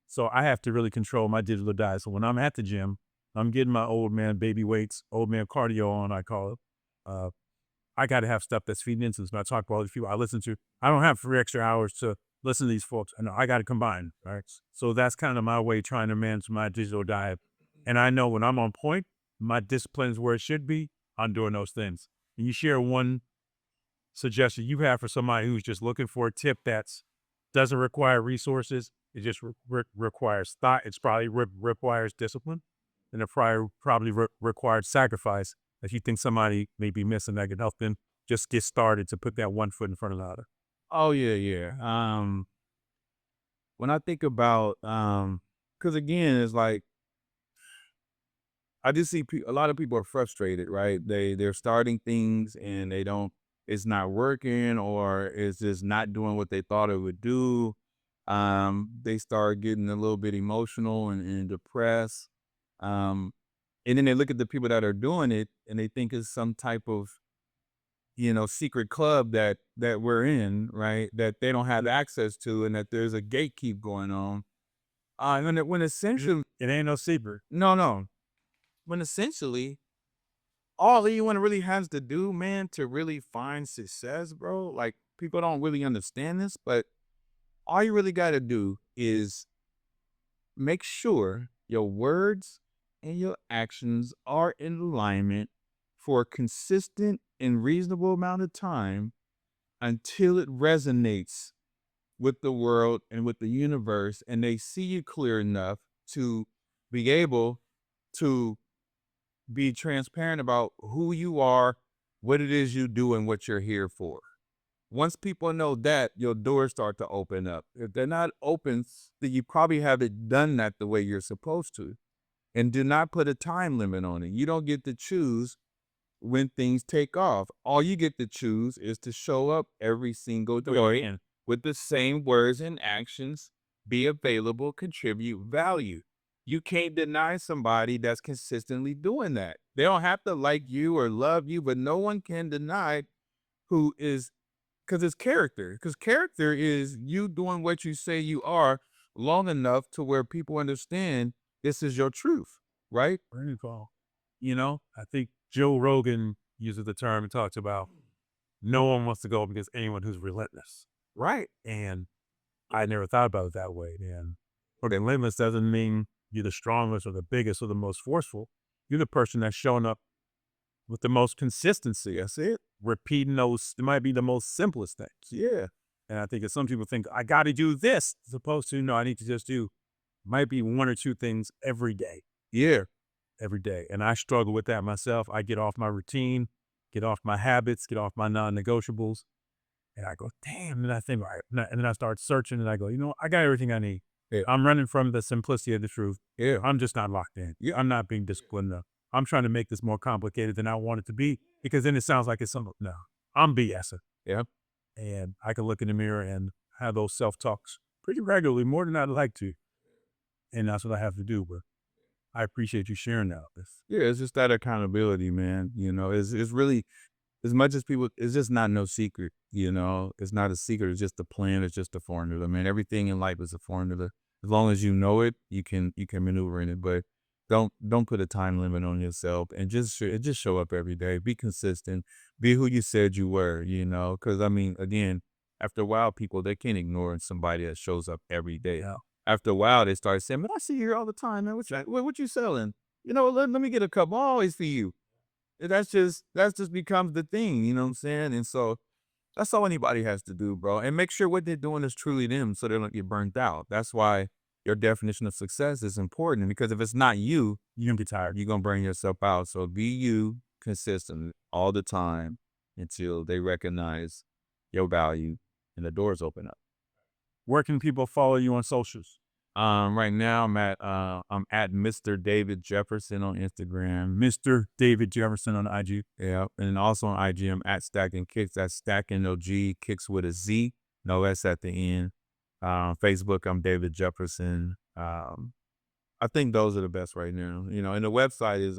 So I have to really control my digital diet. So when I'm at the gym, I'm getting my old man baby weights, old man cardio on, I call it. I got to have stuff that's feeding into this. When I talk about all these people I listen to, I don't have 3 extra hours to listen to these folks. I got to combine, right? So that's kind of my way trying to manage my digital diet. And I know when I'm on point, my discipline is where it should be. I'm doing those things. Can you share one suggestion you have for somebody who's just looking for a tip that doesn't require resources? It just requires thought. It's probably requires discipline, and it probably requires sacrifice that you think somebody may be missing that can help them just get started to put that one foot in front of the other. Oh yeah, yeah. When I think about, because again, it's like I just see a lot of people are frustrated, right? They're starting things and they don't. It's not working, or it's just not doing what they thought it would do. They start getting a little bit emotional and depressed. Um, and then they look at the people that are doing it and they think it's some type of, secret club that we're in, right? That they don't have access to, and that there's a gatekeep going on. When essentially, It ain't no secret. no, when essentially all anyone really has to do, man, to really find success, bro. Like, people don't really understand this, but all you really got to do is make sure your words and your actions are in alignment for a consistent and reasonable amount of time until it resonates with the world and with the universe, and they see you clear enough to be able to be transparent about who you are, what it is you do, and what you're here for. Once people know that, your doors start to open up. If they're not open, then you probably haven't done that the way you're supposed to. And do not put a time limit on it. You don't get to choose when things take off. All you get to choose is to show up every single day with the same words and actions, be available, contribute value. You can't deny somebody that's consistently doing that. They don't have to like you or love you, but no one can deny who is, because it's character. Because character is you doing what you say you are long enough to where people understand this is your truth, right? Very call. I think Joe Rogan uses the term and talks about no one wants to go against anyone who's relentless. Right. And I never thought about it that way. And relentless doesn't mean you're the strongest or the biggest or the most forceful. You're the person that's showing up with the most consistency. That's it. Repeating those, it might be the most simplest things. Yeah. And I think that some people think, I got to do this, as opposed to, no, I need to just do, might be 1 or 2 things every day. Yeah. every day. And I struggle with that myself. I get off my routine, get off my habits, get off my non-negotiables. And I go, damn. And I think, all right. And then I start searching and I go, I got everything I need. Yeah. I'm running from the simplicity of the truth. Yeah. I'm just not locked in. Yeah. I'm not being disciplined enough. I'm trying to make this more complicated than I want it to be because then it sounds like it's something. No, I'm BSing. Yeah. And I can look in the mirror and have those self-talks pretty regularly, more than I'd like to. And that's what I have to do. But I appreciate you sharing that with us. Yeah, it's just that accountability, man. It's really, as much as people, it's just not no secret. It's not a secret. It's just a plan. It's just a formula, man. Everything in life is a formula. As long as you know it, you can maneuver in it. But don't put a time limit on yourself, and just show up every day. Be consistent. Be who you said you were. Because again, after a while, people, they can't ignore somebody that shows up every day. Yeah. After a while, they start saying, "Man, I see you here all the time, man. What you selling? Let me get a couple. Always for you." And that's just becomes the thing, you know what I'm saying? And so that's all anybody has to do, bro. And make sure what they're doing is truly them so they don't get burnt out. That's why your definition of success is important. Because if it's not you, You're going to be tired. you're gonna burn yourself out. So be you consistent all the time until they recognize your value and the doors open up. Where can people follow you on socials? Right now I'm at Mr. David Jefferson on Instagram. Mr. David Jefferson on IG. Yeah, and also on IG I'm at Stackin Kickz. That's Stackin OG Kicks with a Z, no S at the end. Facebook I'm David Jefferson. I think those are the best right now. And the website is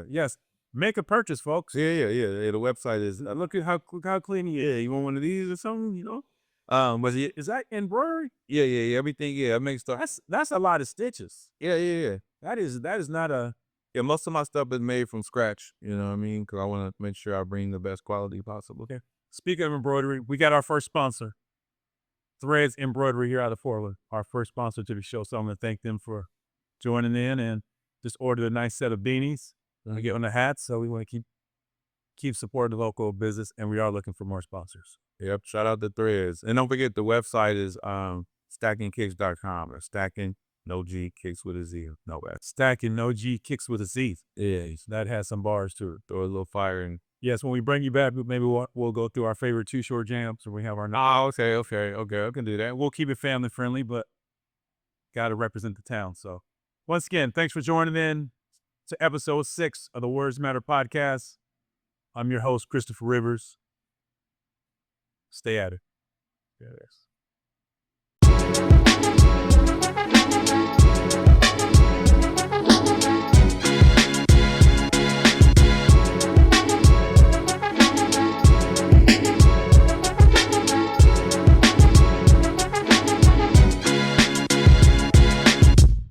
Yes. Make a purchase, folks. yeah. The website is Look at how clean he is. You want one of these or something, was it? Is that embroidery? Yeah, everything. Yeah, it makes the That's a lot of stitches. yeah. That is not a. Yeah, most of my stuff is made from scratch. You know what I mean? Because I want to make sure I bring the best quality possible. Okay. Speaking of embroidery, we got our first sponsor, Threads Embroidery here out of Portland. Our first sponsor to the show. So I'm going to thank them for joining in and just ordered a nice set of beanies. We get on the hats, so we want to keep supporting the local business, and we are looking for more sponsors. Yep. Shout out to Threads. And don't forget the website is stackinkicks.com or Stackin no G Kicks with a Z. No S. Stackin no G Kicks with a Z. Yeah. That has some bars to it. Throw a little fire in. Yes, when we bring you back, maybe we'll go through our favorite Too Short jams, or we have our. Oh, okay. I can do that. We'll keep it family friendly, but got to represent the town. So once again, thanks for joining in to episode 6 of the Words Matter podcast. I'm your host, Christopher Rivers. Stay at it. Yes.